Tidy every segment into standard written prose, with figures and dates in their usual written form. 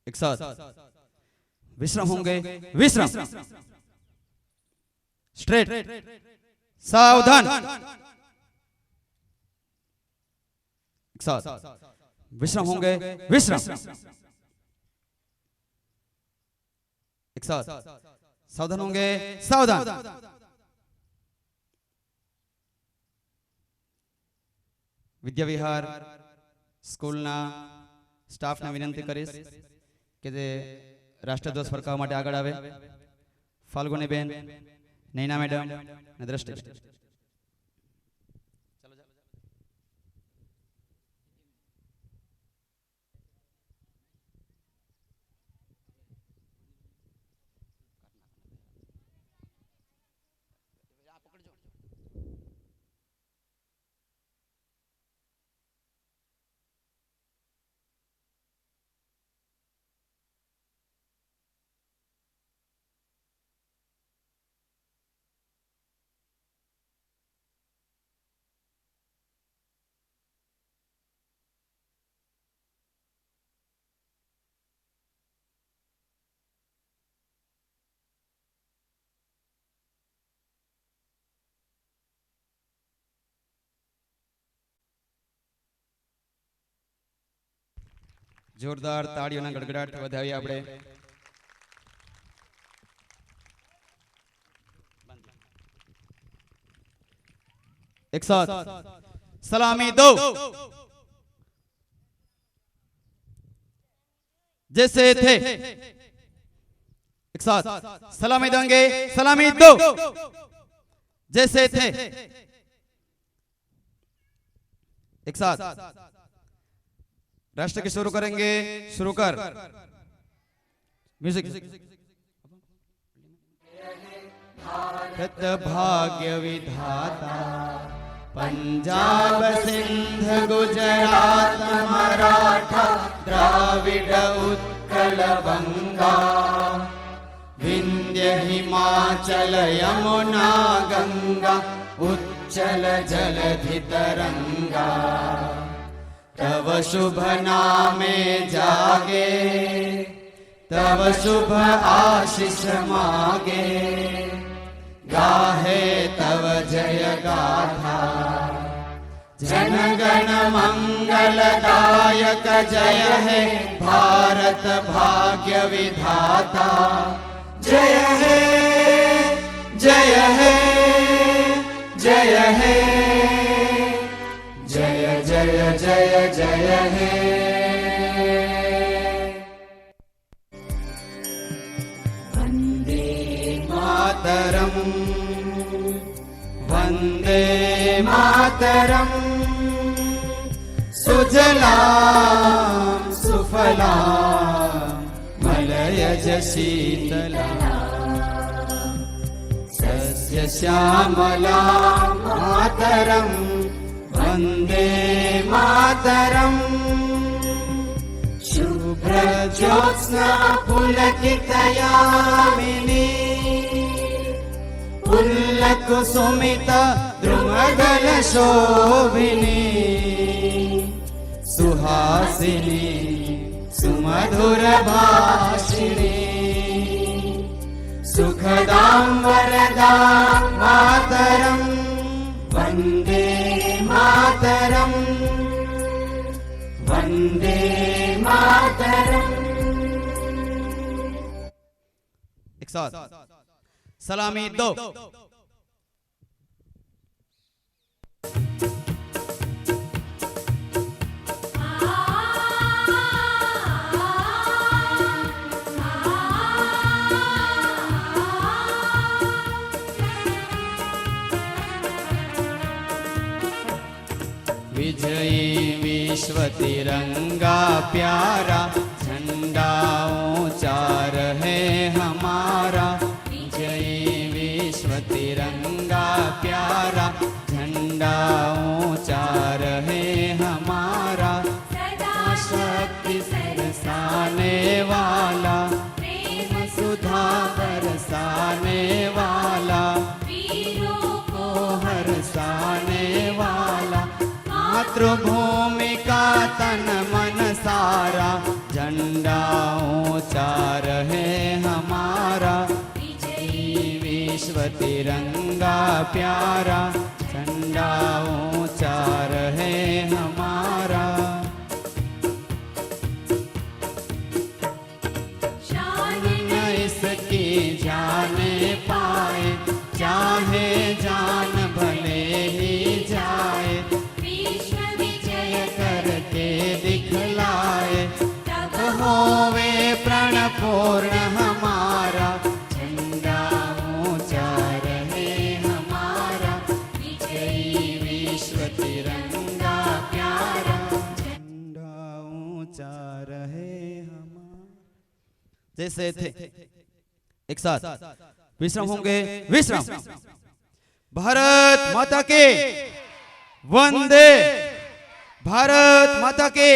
एक साथ विश्राम होंगे, विश्राम, स्ट्रेट, सावधान, एक साथ विश्राम होंगे, विश्राम, एक साथ सावधान होंगे, सावधान। विद्या विहार स्कूलना स्टाफने विनंती करीश के जे राष्ट्रध्वज फरकावा माटे आगळ आवे। फाल्गुनी बेन, नैना मैडम ने दृष्टि। जोरदार ताड़ीओना गड़गड़ाट વધાવી આપણે। एक साथ सलामी दो, जैसे थे, एक साथ सलामी देंगे, सलामी दो, जैसे थे, एक साथ राष्ट्र की शुरू करेंगे, शुरू कर म्यूजिक। भारत भाग्य विधाता, पंजाब सिंध गुजरात मराठा द्राविड उत्कल बंगा, विंध्य हिमाचल यमुना गंगा उच्चल जलधि तरंगा, तव शुभ नामे जागे, तव शुभ आशीष मागे, गाहे तव जय गाथा, जनगण मंगलदायक जय है भारत भाग्य विधाता, जय है, जय है, जय है, जय जय जय जय है। वंदे मातरम, वंदे मातरम, सुजलाम सुफलाम मलयज शीतलाम, सस्य श्यामलाम मातरम, वंदे मातरम, शुभ्र ज्योत्स्ना पुलकितयामिनी, पुल्लकुसुमित द्रुमदल शोभिनी, सुहासिनी सुमधुर भाषिणी, सुखदां वरदां मातरम, वंदे मातरम, वंदे मातरम। एक साथ सलामी दो, विजयी विश्व तिरंगा प्यारा, झंडा ऊंचा रहे हमारा, विजयी विश्व तिरंगा प्यारा, झंडा ऊंचा रहे हमारा, सदा शक्ति बरसाने वाला, प्रेम सुधा बरसाने वाला, वीरों को हरसाने वाला, मातृभूमि का तन मन सारा, झंडा तिरंगा प्यारा, झंडा ऊंचा रहे हमारा। शान न इसकी जाने पाए, चाहे जान भले ही जाए, विश्व विजय करके दिखलाए, तब होवे प्रण पूर्ण हमारा, झंडा ऊंचा रहे हमारा, विजयी विश्व तिरंगा प्यारा, झंडा ऊंचा रहे हमारा। जैसे थे एक साथ विश्राम होंगे, विश्राम। भारत माता के वंदे, भारत माता के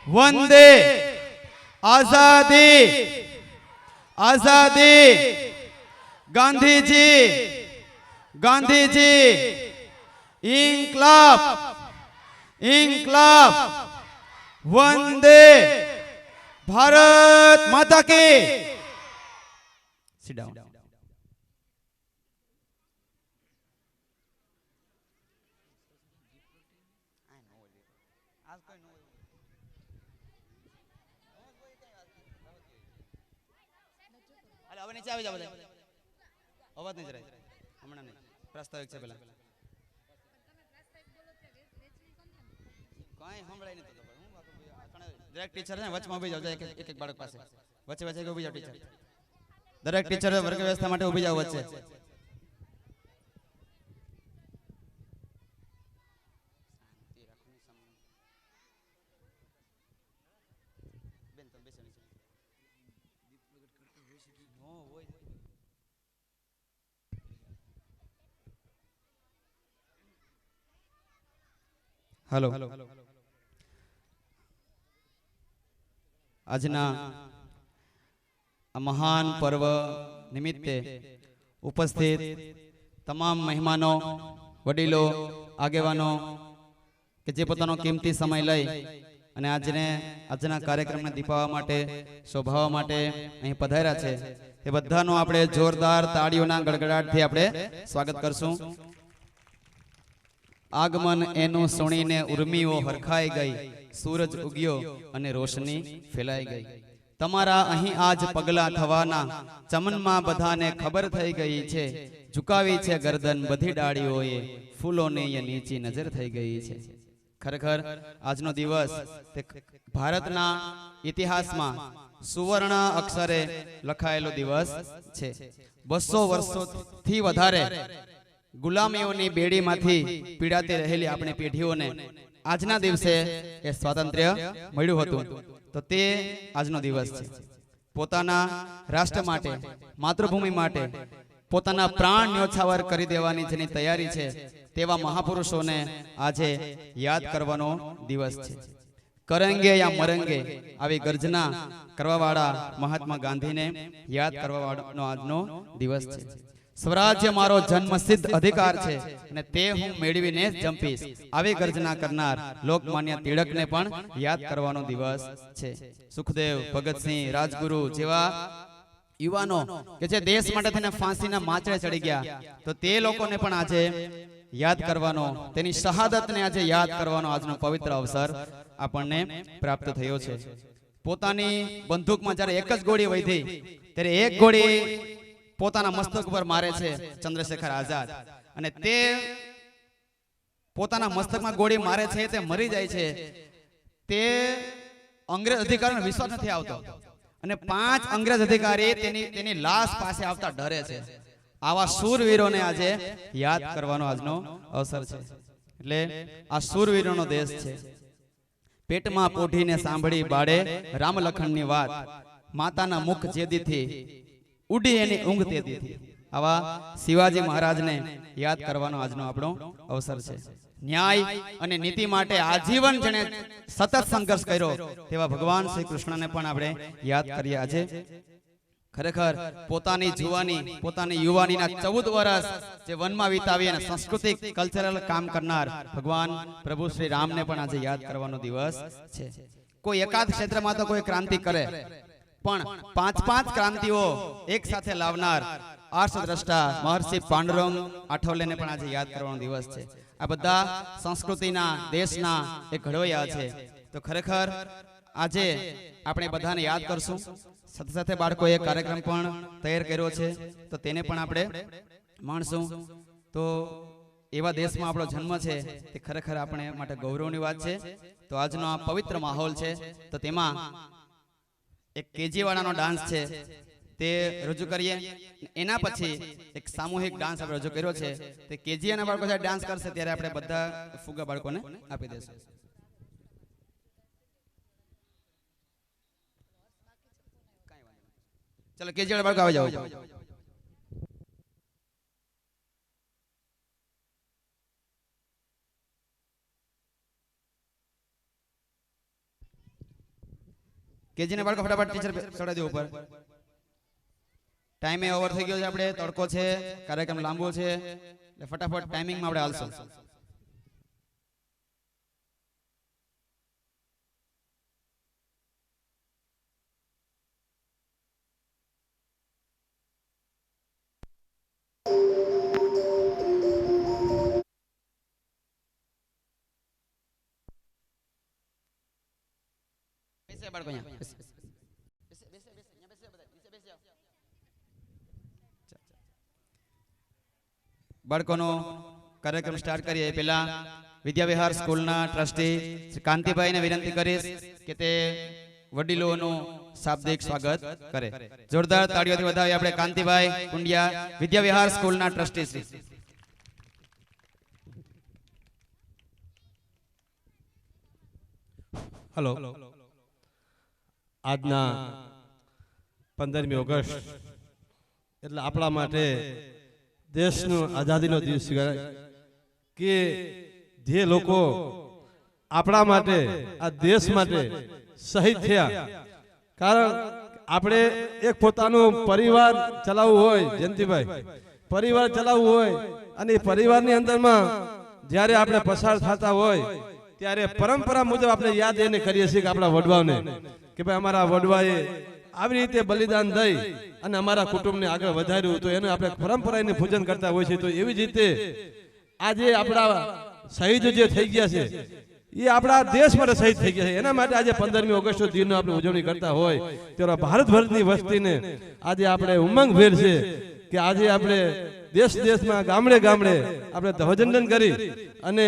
वंदे। आजादी, आजादी, गांधी जी, गांधी जी, इंकलाब, इंकलाब, वंदे भारत माता की। Sit down. હવે નીચે આવી જાવ બધા, અવાજ નહીં જરાય હમણાં નહીં, પ્રાસ્તાવિક છે પેલા કાંઈ સંભળાય નહીં તો દરેક ટીચર છે વચમાં ઊભી જાવ, એક એક બાળક પાસે વચ્ચે વચ્ચે ઊભી જાવ ટીચર, દરેક ટીચર વર્ગ વ્યવસ્થા માટે ઊભી જાવ વચ્ચે। हेलो, આજના महान पर्व निमित्ते उपस्थित तमाम मेहमानों, वडीलो, आगेवानो के जे पोतानो कीमती समय लई अने આજના કાર્યક્રમને દીપાવવા માટે, શોભાવવા માટે અહીં પધાર્યા છે, તે બધાનો આપણે જોરદાર તાળીઓના ગડગડાટથી આપણે સ્વાગત કરશું। આગમન એનું સુણીને ઉર્મીઓ હરખાઈ ગઈ, સૂરજ ઉગ્યો અને રોશની ફેલાઈ ગઈ। તમારા અહીં આજ પગલા થવાના ચમનમાં બધાને ખબર થઈ ગઈ છે, ઝુકાવી છે ગરદન બધી ડાળીઓએ, ફૂલોની એ નીચી નજર થઈ ગઈ છે। ખરેખર આજનો દિવસ તે ભારતના ઇતિહાસમાં સુવર્ણ અક્ષરે લખાયેલો દિવસ છે। 200 વર્ષોથી વધારે ગુલામીઓની બેડીમાંથી પીડાતી રહેલી આપણી પેઢીઓને આજના દિવસે એ સ્વાતંત્ર્ય મળ્યું હતું, તો તે આજનો દિવસ છે। પોતાના રાષ્ટ્ર માટે, માતૃભૂમિ માટે પોતાના પ્રાણ ન્યોછાવર કરી દેવાની જેની તૈયારી છે તેવા મહાપુરુષોને આજે યાદ કરવાનો દિવસ છે। કરેંગે યા મરેંગે આવી ગર્જના કરવાવાળા મહાત્મા ગાંધીને યાદ કરવાવાળાનો આજનો દિવસ છે। સ્વરાજ્ય મારો જન્મસિદ્ધ અધિકાર છે અને તે હું મેળવીને જ જંપીશ આવી ગર્જના કરનાર લોકમાન્ય તિલકને પણ યાદ કરવાનો દિવસ છે। સુખદેવ, ભગતસિંહ, રાજગુરુ જેવા યુવાનો કે જે દેશ માટે થઈને ફાંસીના માચડે ચડી ગયા, તો તે લોકોને પણ આજે યાદ કરવાનો, તેની શહાદતને આજે યાદ કરવાનો આજનો પવિત્ર અવસર આપણને પ્રાપ્ત થયો છે। પોતાની બંદૂકમાં જ્યારે એક જ ગોળી વધી ત્યારે એક ગોળી પોતાના મસ્તક ઉપર મારે છે ચંદ્રશેખર આઝાદ, અને તે પોતાના મસ્તકમાં ગોળી મારે છે, તે મરી જાય છે, તે અંગ્રેજ અધિકારીનો વિશ્વાસ નથી આવતો અને 5 અંગ્રેજ અધિકારી તેની લાશ પાસે આવતા ડરે છે। આવા શૂરવીરોને આજે યાદ કરવાનો આજનો અવસર છે। એટલે આ શૂરવીરોનો દેશ છે। પેટમાં પોઢીને સાંભળી બાળે રામ લખનની વાત, માતાના મુખ જેદીથી ઉડી એની ઊંઘ તેદીથી। આવા શિવાજી મહારાજને યાદ કરવાનો આજનો આપણો અવસર છે। ન્યાય અને નીતિ માટે આજીવન જેણે સતત સંઘર્ષ કર્યો તેવા ભગવાન શ્રી કૃષ્ણને પણ આપણે યાદ કરીએ આજે। ખરેખર પોતાની જુવાની, પોતાની યુવાનીના 14 વર્ષ જે વનમાં વિતાવી અને સાંસ્કૃતિક કલ્ચરલ કામ કરનાર ભગવાન પ્રભુ શ્રી રામને પણ આજે યાદ કરવાનો દિવસ છે। કોઈ એકાદ ક્ષેત્રમાં તો કોઈ ક્રાંતિ કરે, પણ 5 ક્રાંતિઓ એક સાથે લાવનાર આર્ષદ્રષ્ટા મહર્ષિ પાંડુરંગ આઠવલેને પણ આજે યાદ કરવાનો દિવસ છે. આ બધા સંસ્કૃતિના દેશના એક ઘડવૈયા છે. તો ખરેખર આજે આપણે બધાને યાદ કરશું. સાથે સાથે બાળકોએ એક કાર્યક્રમ પણ તૈયાર કર્યો છે, તો તેને પણ આપણે માણશું. તો એવા દેશમાં આપણો જન્મ છે તે ખરેખર આપણે માટે ગૌરવની વાત છે. તો આજનો આ પવિત્ર માહોલ છે, તો તેમાં એક કેજીવાળાનો ડાન્સ છે તે રજૂ કરીએ. એના પછી એક સામૂહિક ડાન્સ આપણે રજૂ કર્યો છે. તે કેજીના બાળકો જ્યારે ડાન્સ કરશે ત્યારે આપણે બધા ફુગા બાળકોને આપી દઈશું. ચલો કેજીવાળા બાળકો આવી જાઓ. કેજીના બાળકો ફટાફટ ટીચર ચડાવી દો ઉપર. ટાઈમે ઓવર થઈ ગયો છે, આપણે તડકો છે, કાર્યક્રમ લાંબો છે, એટલે ફટાફટ ટાઈમિંગમાં આપણે હાલશું. બાળકો બાળકોનો કાર્યક્રમ સ્ટાર્ટ કરીએ એ પહેલા વિદ્યાવિહાર સ્કૂલના ટ્રસ્ટી શ્રી કાંતિભાઈને વિનંતી કરીશ કે તે વડીલોનું શાબ્દિક સ્વાગત કરે. જોરદાર તાળીઓથી વધાવીએ આપણે કાંતિભાઈ કુંડિયા, વિદ્યાવિહાર સ્કૂલના ટ્રસ્ટી શ્રી. હેલો. આજના 15મી ઓગસ્ટ એટલે આપણા માટે દેશનો આઝાદીનો દિવસ કે જે લોકો આપણા માટે આ દેશ માટે શહીદ થયા. કારણ આપણે એક પોતાનું પરિવાર ચલાવવું હોય, જયંતિભાઈ, પરિવાર ચલાવવું હોય અને એ પરિવારની અંદરમાં જ્યારે આપણે પસાર થતા હોય ત્યારે પરંપરા મુજબ આપણે યાદ એને કરીએ છીએ કે આપણા વડવાઓને કે ભાઈ અમારા વડવાએ આવી રીતે બલિદાન દઈ અને અમારા કુટુંબને આગળ વધાર્યું, તો એને આપણે પરંપરાને પૂજન કરતા હોય છે. તો એવી જ રીતે આજે આપણા શહીદ જે થઈ ગયા છે એ આપણા દેશ માટે શહીદ થઈ ગયા છે. એના માટે આજે 15મી ઓગસ્ટ દિનનો આપણે ઉજવણી કરતા હોય ત્યારે ભારતભરની વસ્તીને આજે આપણે ઉમંગભેર છે કે આજે આપણે દેશમાં ગામડે ગામડે આપણે ધ્વજવંદન કરી અને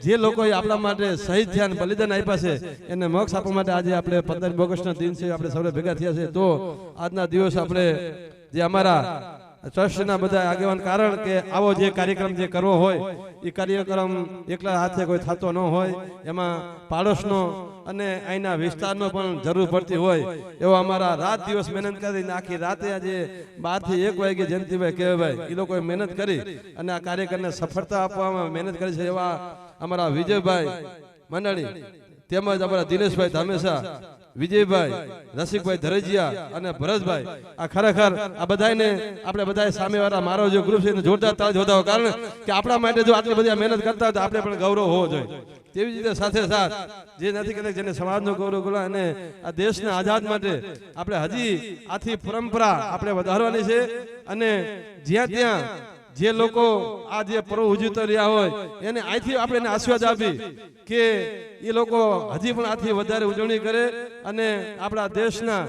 જે લોકોએ આપણા માટે શહીદ થયા અને બલિદાન આપ્યા છે એને મોક્ષ આપવા માટે આજે આપણે 15મી ઓગસ્ટના દિન છે આપણે સૌ ભેગા થયા છે. તો આજના દિવસ આપણે જે અમારા ટ્રસ્ટના બધા આગેવાન, કારણ કે આવો જે કાર્યક્રમ જે કરવો હોય એ કાર્યક્રમ એકલા હાથે કોઈ થતો ન હોય, એમાં પાડોશનો અને અહીંના વિસ્તારનો પણ જરૂર પડતી હોય. એવો અમારા રાત દિવસ મહેનત કરી આખી રાતે આજે 12 થી 1 વાગે જયંતિભાઈ કહેવાય એ લોકોએ મહેનત કરી અને આ કાર્યક્રમને સફળતા આપવામાં મહેનત કરી છે. એવા અમારા વિજયભાઈ મંડળી તેમજ અમારા દિનેશભાઈ ધામેસા, વિજયભાઈ, રસિકભાઈ ધરેજિયા અને ભરતભાઈ, આ ખરેખર આ બધાને આપણે બધા સામેવાળા મારો જે ગ્રુપ છે જોરદાર તાળી વધાવો. કારણ કે આપણા માટે જો આટલી બધી મહેનત કરતા હોય તો આપણે પણ ગૌરવ હોવો જોઈએ. તેવી જ રીતે સાથે સાથ જે નથી કહેતા જેને સમાજનો ગૌરવ ગોળા અને આ દેશના આઝાદ માટે આપણે હજી આથી પરંપરા આપણે વધારવાની છે. અને જ્યાં ત્યાં જે લોકો આ જે પર્વ ઉજવતા રહ્યા હોય એને અહીંથી આપણે એને આશીર્વાદ આપી કે એ લોકો હજી પણ આથી વધારે ઉજવણી કરે અને આપણા દેશના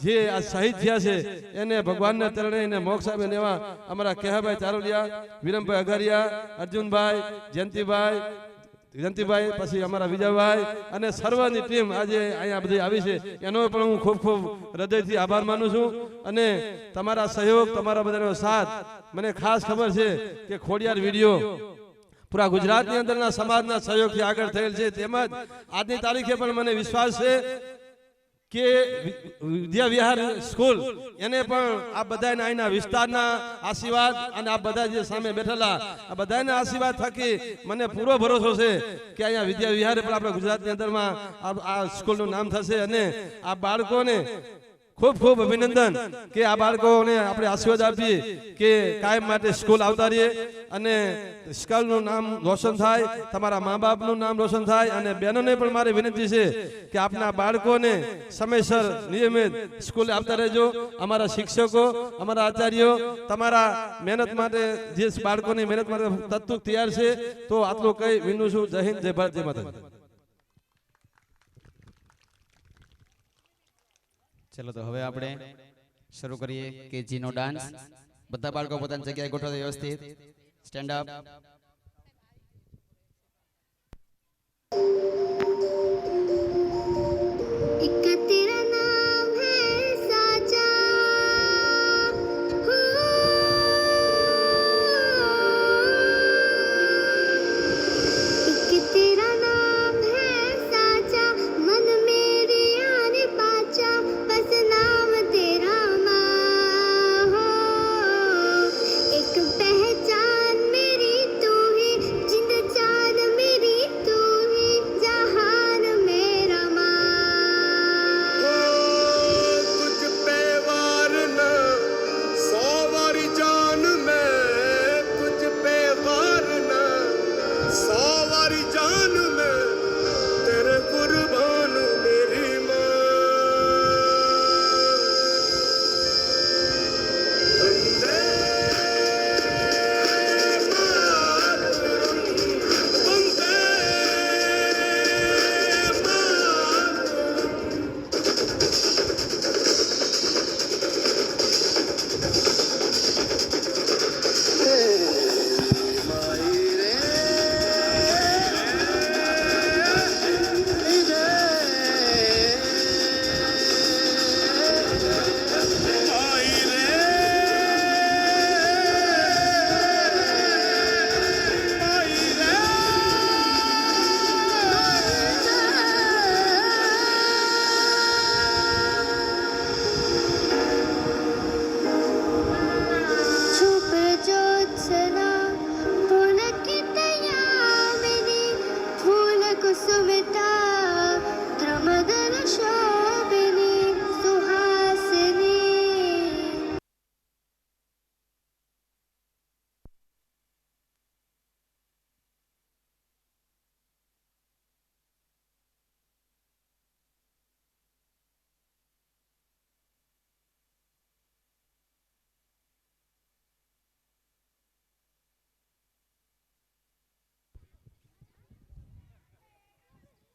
જે આ શહીદ થયા છે એને ભગવાનના ચરણે એને મોક્ષ આપે. એવા અમારા કહેભાઈ ચારોલિયા, વિરમભાઈ અઘારિયા, અર્જુનભાઈ, જયંતિભાઈ, પછી અમારા વિજયભાઈ અને સર્વની ટીમ આજે અહીંયા બધી આવી છે એનો પણ હું ખૂબ ખૂબ હૃદયથી આભાર માનું છું. અને તમારા સહયોગ, તમારા બધાનો સાથ મને ખાસ ખબર છે કે ખોડિયાર વિડીયો પૂરા ગુજરાતની અંદરના સમાજના સહયોગથી આગળ થયેલ છે. તેમજ આજની તારીખે પણ મને વિશ્વાસ છે કે વિદ્યાવિહાર સ્કૂલ એને પણ આ બધાના અહીંના વિસ્તારના આશીર્વાદ અને આ બધા જે સામે બેઠેલા આ બધાના આશીર્વાદ થકી મને પૂરો ભરોસો છે કે અહીંયા વિદ્યાવિહારે પણ આપણા ગુજરાતની અંદરમાં આ સ્કૂલનું નામ થશે અને આ બાળકોને ખૂબ ખૂબ અભિનંદન કે આ બાળકોને આપણે આશીર્વાદ આપીએ કે કાયમ માટે સ્કૂલ આવતા રહીએ અને સ્કૂલનું નામ રોશન થાય, તમારા મા બાપનું નામ રોશન થાય. અને બહેનોને પણ મારી વિનંતી છે કે આપના બાળકોને સમયસર નિયમિત સ્કૂલે આવતા રહેજો. અમારા શિક્ષકો, અમારા આચાર્યો તમારા મહેનત માટે, જે બાળકોની મહેનત માટે તત્વ તૈયાર છે. તો આટલું કઈ વિનું છું. જય હિન્દ, જય ભારત, જય માતા. ચલો તો હવે આપણે શરૂ કરીએ કેજી નો ડાન્સ. બધા બાળકો પોતાની જગ્યાએ ગોઠવો વ્યવસ્થિત. Stand up.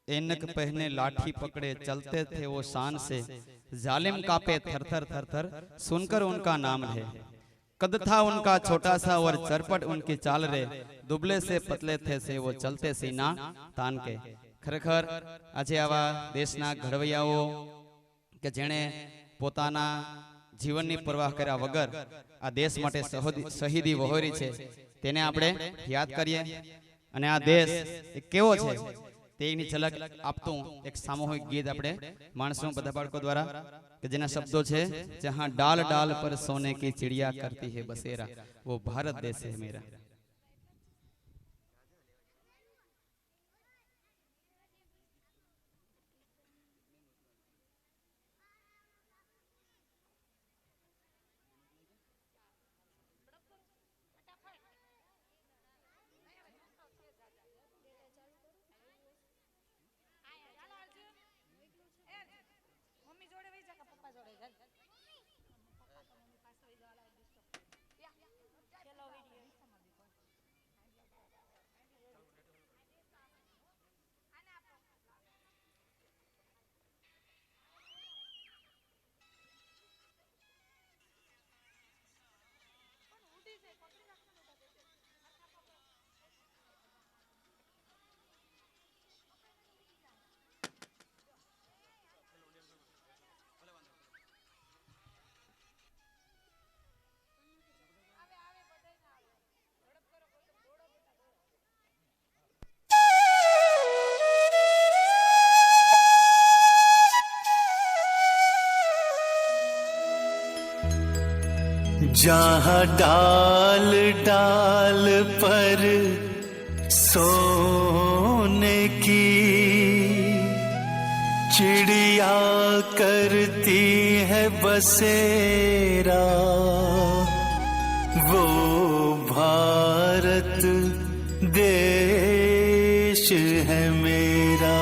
एनक पहने लाठी पकड़े चलते थे वो शान से, जालिम कापे थर थर थर थर सुनकर उनका नाम है। कद था उनका छोटा सा और चरपट उनकी चाल रे, दुबले से पतले थे से वो चलते सीना तान के। खरेखर આજે આવા દેશના ઘડવૈયાઓ કે જેણે પોતાના જીવનની પરવાહ કર્યા વગર આ દેશ માટે શહીદી વહોરી છે તેને આપણે યાદ કરીએ અને આ દેશ કેવો છે તેની ઝલક આપતું એક સામૂહિક ગીત આપણે માણસો બધા બાળકો દ્વારા કે જેના શબ્દો છે જહાં डाल डाल पर सोने की चिड़िया करती है बसेरा, वो भारत देश है मेरा। जहाँ डाल डाल पर सोने की चिड़िया करती है बसेरा, वो भारत देश है मेरा।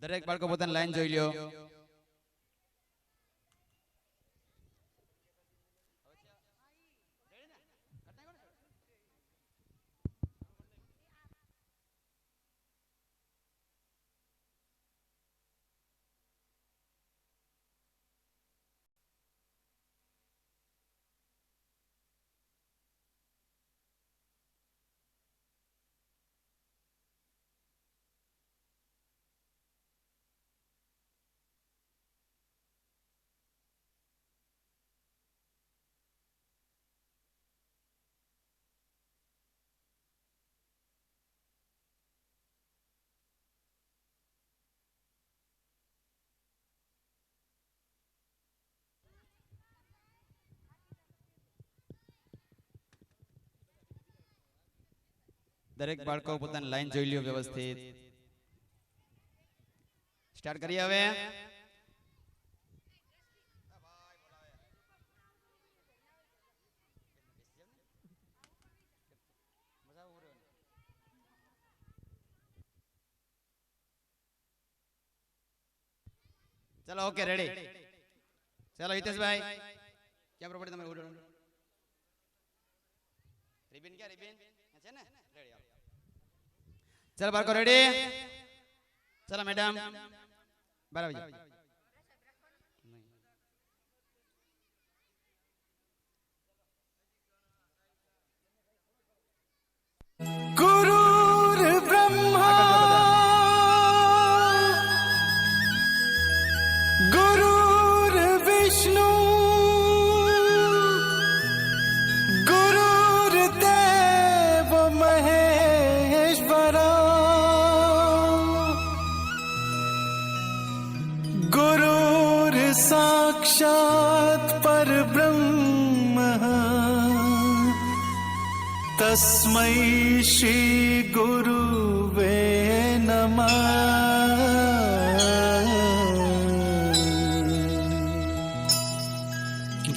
દરેક બાળકો પોતાની લાઈન જોઈ લ્યો. દરેક બાળકો પોતાની લાઈન જોઈ લ્યો વ્યવસ્થિત. સ્ટાર્ટ કરીએ હવે. ચલો ઓકે રેડી. ચલો હિતેશભાઈ ક્યાં પ્રોપર્ટી તમે ઉડો રિબિન ક્યાં રિબિન છે ને રેડી આવો. चलो बार को रेडी. चलो मैडम बराबर जी. गुरुर् ब्रह्मा गुरुर्विष्णु गुरुर्देव महेश्वरा साक्षात परब्रह्म तस्मै श्री गुरुवे नमः।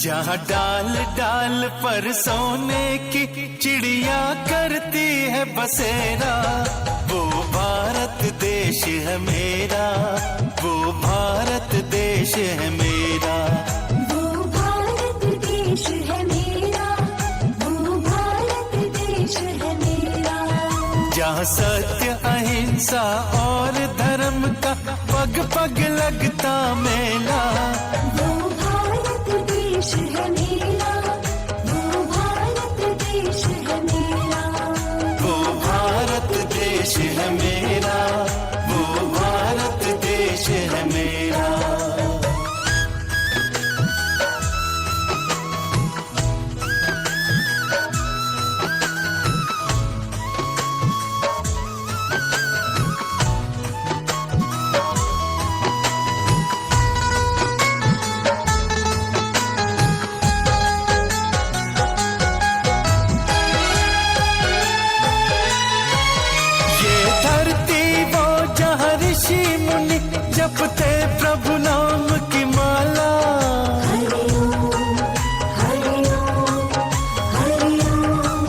जहाँ डाल डाल पर सोने की चिड़िया करती है बसेरा, वो भारत देश है मेरा, वो भारत देश है मेरा, वो भारत देश है मेरा, वो भारत देश है मेरा। जहाँ सत्य अहिंसा और धर्म का पग पग लगता मेला, वो भारत देश है मेरा, वो भारत देश है मेरा, वो भारत देश है मेरा, वो भारत देश है मेरा। ये जपते प्रभु नाम की माला। हरि ओम हरि ओम हरि ओम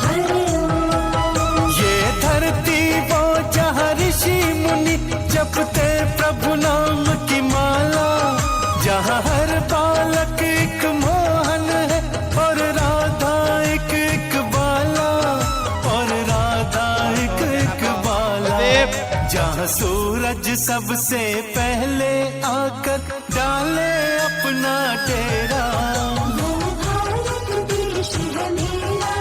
हरि ओम। ये धरती वो जहाँ ऋषि मुनि जपते प्रभु नाम की माला, जहाँ हर बालक एक मोहन है और राधा एक एक बाला, और राधा एक एक बाला। जहाँ सूरज सबसे पहले आकर डाले अपना डेरा। वो भारत देश है मेरा,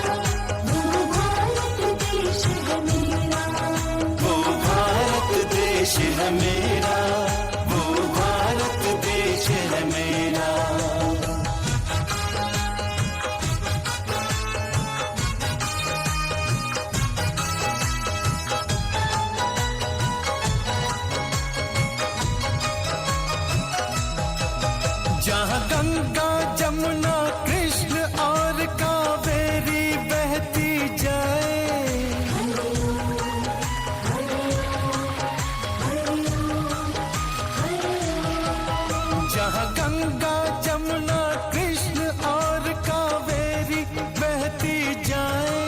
वो भारत देश है मेरा। वो भारत देश है मेरा, वो भारत देश है मेरा। जहाँ गंगा जमुना कृष्ण और कावेरी बहती जाए। जहाँ गंगा जमुना कृष्ण और कावेरी बहती जाए,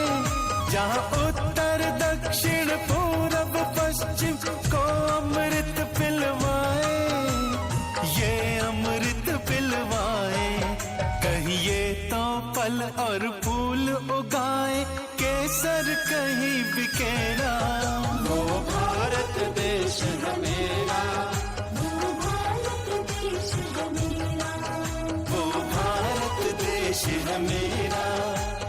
जहाँ उत्तर दक्षिण पूरब पश्चिम को अमृत पिलवाए, ये अमृत पिलवाए। कहीं ये तो फल और फूल उगाए, केसर कहीं बिखेरा। वो भारत देश है मेरा, वो भारत देश है मेरा। वो भारत देश है मेरा,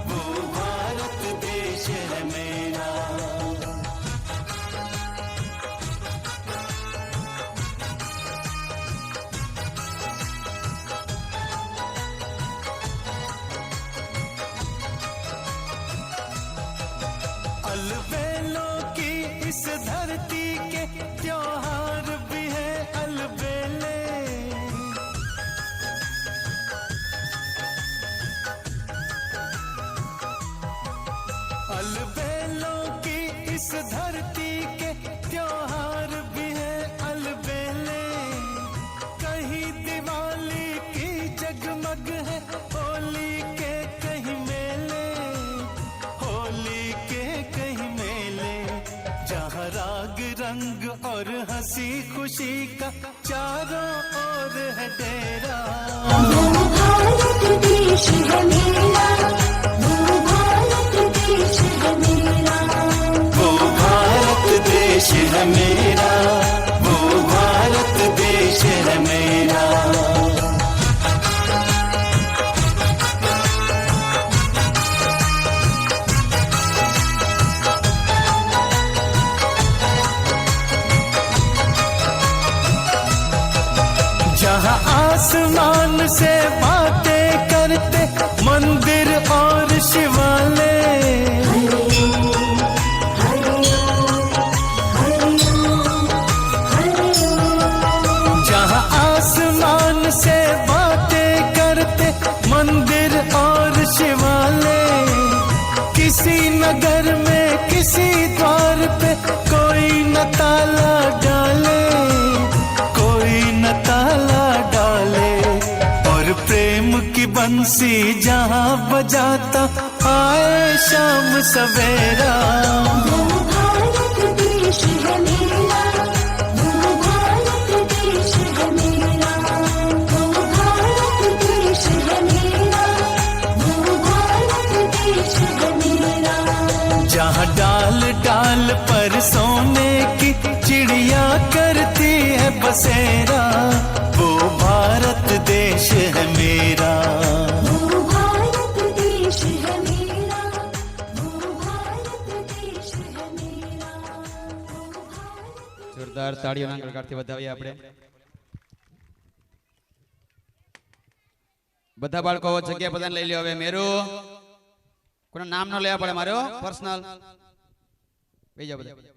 वो भारत देश है मेरा। अलबेलों की इस धरती के त्योहार भी है अलबेले। अलबेलों की इस धरती के त्योहार भी है अलबेले। कहीं दिवाली की जगमग है होली के कहीं मेले, होली के कहीं मेले। जहाँ राग रंग और हंसी खुशी का चारों ओर है डेरा। वो भारत देश है मेरा, वो भारत देश है मेरा। वो भारत देश है मेरा, वो भारत देश है मेरा। जहाँ आसमान से बातें करते मंदिर और शिवालय। जहाँ आसमान से बातें करते मंदिर और शिवालय। किसी नगर में किसी द्वार पे कोई न ताला डाले, कोई न ताला डाले। और प्रेम की बंसी जहाँ बजाता आए शाम सवेरा। वो भारत देश है मेरा, वो भारत देश है मेरा। वो भारत देश है मेरा, वो भारत देश है मेरा। जहाँ डाल डाल पर सोने की चिड़िया करती है बसेरा। वो भारत देश है मेरा। वो भारत देश है मेरा, वो भारत देश है मेरा। वो भारत જોરદાર તાળીઓના ગણગણથી વધાવીએ આપણે. બધા બાળકો જગ્યા બધાને લઈ લ્યો. હવે મેરુ કોઈનું નામ ન લેવા પડે, મારો પર્સનલ બેસી જાઓ બધા.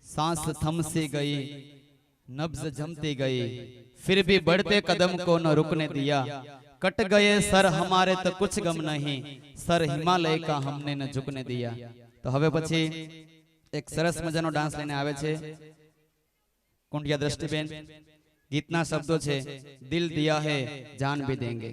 सांस थम सी गई, नब्ज जमती गई, फिर भी बढ़ते कदम को न रुकने दिया। कट गए सर हमारे तो कुछ गम नहीं, सर हिमालय का हमने न झुकने दिया। तो હવે પછી એક સરસ મજાનો ડાન્સ લઈને આવે છે કુંડિયા દ્રષ્ટિબેન। ગીતના શબ્દો છે, દિલ દિયા હે જાન ભી દેંગે।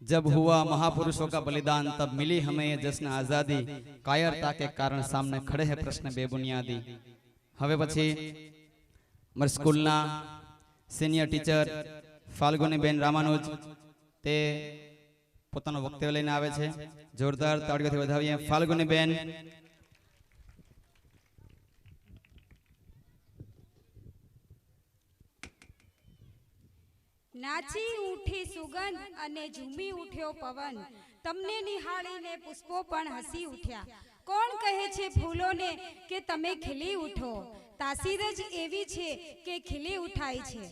जब हुआ महापुरुषों का बलिदान, तब मिली हमें ये जश्न आजादी। कायरता के कारण सामने खड़े हैं प्रश्न बेबुनियादी। હવે પછી મારી સ્કૂલના સિનિયર ટીચર ફાલ્ગુનીબેન રામાનુજ તે પોતાનો વક્તવ્ય લઈને આવે છે। જોરદાર તાળીઓથી વધાવીએ ફાલ્ગુનીબેન। નાચી ઉઠી સુગંધ અને ઝૂમી ઉઠ્યો પવન, તમને નિહાળીને પુષ્પો પણ હસી ઉઠ્યા। કોણ કહે છે ફૂલોને કે તમે ખીલી ઉઠો, તાસીર જ એવી છે કે ખીલી ઉઠાય છે।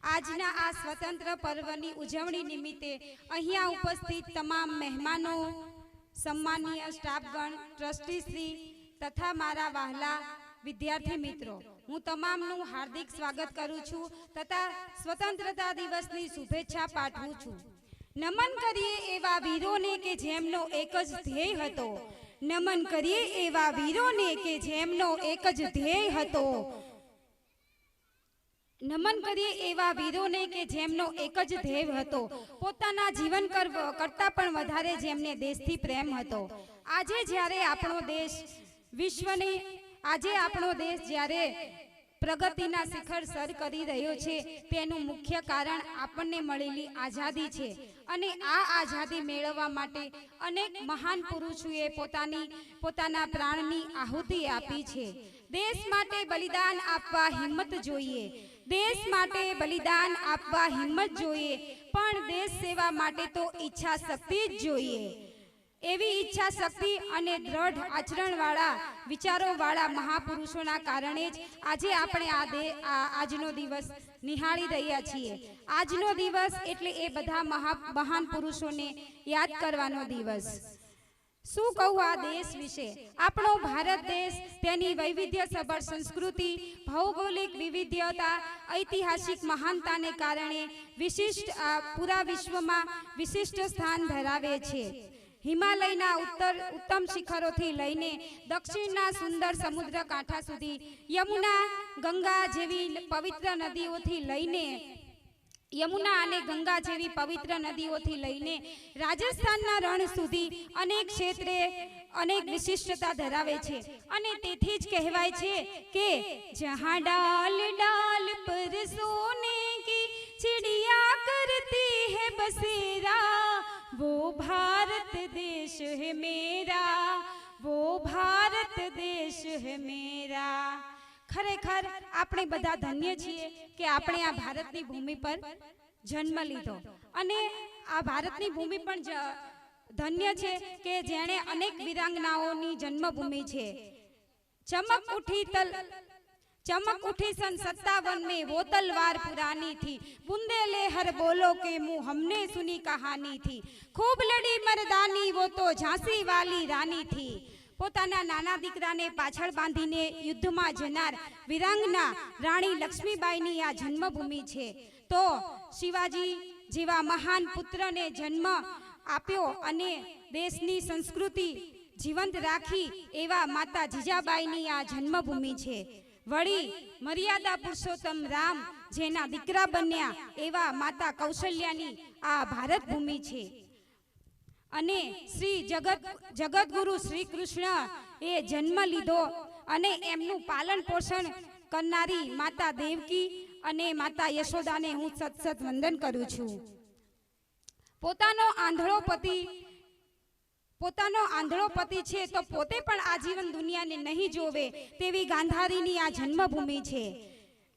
આજના આ સ્વતંત્ર પર્વની ઉજવણી નિમિત્તે અહીંયા ઉપસ્થિત તમામ મહેમાનો, સન્માનીય સ્ટાફગણ, ટ્રસ્ટીશ્રી તથા મારા વહાલા વિદ્યાર્થી મિત્રો, હું તમામનું હાર્દિક સ્વાગત કરું છું તથા સ્વતંત્રતા દિવસની શુભેચ્છા પાઠવું છું। નમન કરીએ એવા વીરોને કે જેમનો એક જ ધ્યેય હતો, નમન કરીએ એવા વીરોને કે જેમનો એક જ ધ્યેય હતો, નમન કરીએ એવા વીરોને કે જેમનો એક જ ધ્યેય હતો, પોતાના જીવન કરતા પણ વધારે જેમને દેશથી પ્રેમ હતો। આજે જ્યારે આપણો દેશ વિશ્વની આજે આપણો દેશ જ્યારે પ્રગતિના શિખર સર કરી રહ્યો છે, તેનું મુખ્ય કારણ આપણને મળેલી આઝાદી છે। અને આ આઝાદી મેળવવા માટે અનેક મહાન પુરુષોએ પોતાના પ્રાણની આહુતિ આપી છે। દેશ માટે બલિદાન આપવા હિંમત જોઈએ, દેશ માટે બલિદાન આપવા હિંમત જોઈએ, પણ દેશ સેવા માટે તો ઈચ્છા શક્તિ જ જોઈએ। એવી ઈચ્છા શક્તિ અને દ્રઢ આચરણવાળા વિચારોવાળા મહાપુરુષોના કારણે જ આજે આપણે આજનો દિવસ નિહાળી રહ્યા છીએ। આજનો દિવસ એટલે એ બધા મહાન પુરુષોને યાદ કરવાનો દિવસ। શું કહું આ દેશ વિશે? આપણો ભારત દેશ તેની વૈવિધ્યસભર સંસ્કૃતિ, ભૌગોલિક વિવિધતા, ઐતિહાસિક મહાનતાને કારણે પૂરા વિશ્વમાં વિશિષ્ટ સ્થાન ધરાવે છે। હિમાલયના ઉત્તમ શિખરોથી લઈને દક્ષિણના સુંદર સમુદ્ર કાંઠા સુધી, યમુના ગંગા જેવી પવિત્ર નદીઓથી લઈને રાજસ્થાનના રણ સુધી અનેક ક્ષેત્રે અનેક વિશિષ્ટતા ધરાવે છે। અને તેથી જ કહેવાય છે કે જહાં ડાલ ડાલ પર સોને કી ચિડિયા કરતી હૈ બસેરા, वो भारत देश है मेरा, वो भारत देश है मेरा। ખરેખર આપણે બધા ધન્ય છીએ કે આપણે આ ભારતની ભૂમિ પર જન્મ લીધો, અને આ ભારતની ભૂમિ પણ ધન્ય છે કે જેણે અનેક વીરાંગનાઓની જન્મભૂમિ છે। चमक उठी सन 57 में वो तलवार पुरानी थी, बुंदेले हर बोलो के मुंह हमने सुनी कहानी थी, खूब लड़ी मर्दानी वो तो झांसी वाली रानी थी। પોતાના નાના દીકરાને પાછળ બાંધીને યુદ્ધમાં જનાર વિરાંગના રાણી લક્ષ્મીબાઈની આ જન્મભૂમિ છે। તો શિવાજી જેવા મહાન પુત્રને જન્મ આપ્યો અને દેશની સંસ્કૃતિ જીવંત રાખી એવા માતા જીજાબાઈની આ જન્મભૂમિ છે। વળી મર્યાદા પુરુષોત્તમ રામ જેના દીકરા બન્યા એવા માતા કૌશલ્યાની આ ભારત ભૂમિ છે। અને શ્રી જગતગુરુ શ્રી કૃષ્ણ એ જન્મ લીધો અને એમનું પાલન પોષણ કરનારી માતા દેવકી અને માતા યશોદાને હું સતસત વંદન કરું છું। પોતાનો આંધળો પતિ છે તો પોતે પણ આજીવન દુનિયાને નહીં જોવે તેવી ગાંધારીની આ જન્મભૂમિ છે।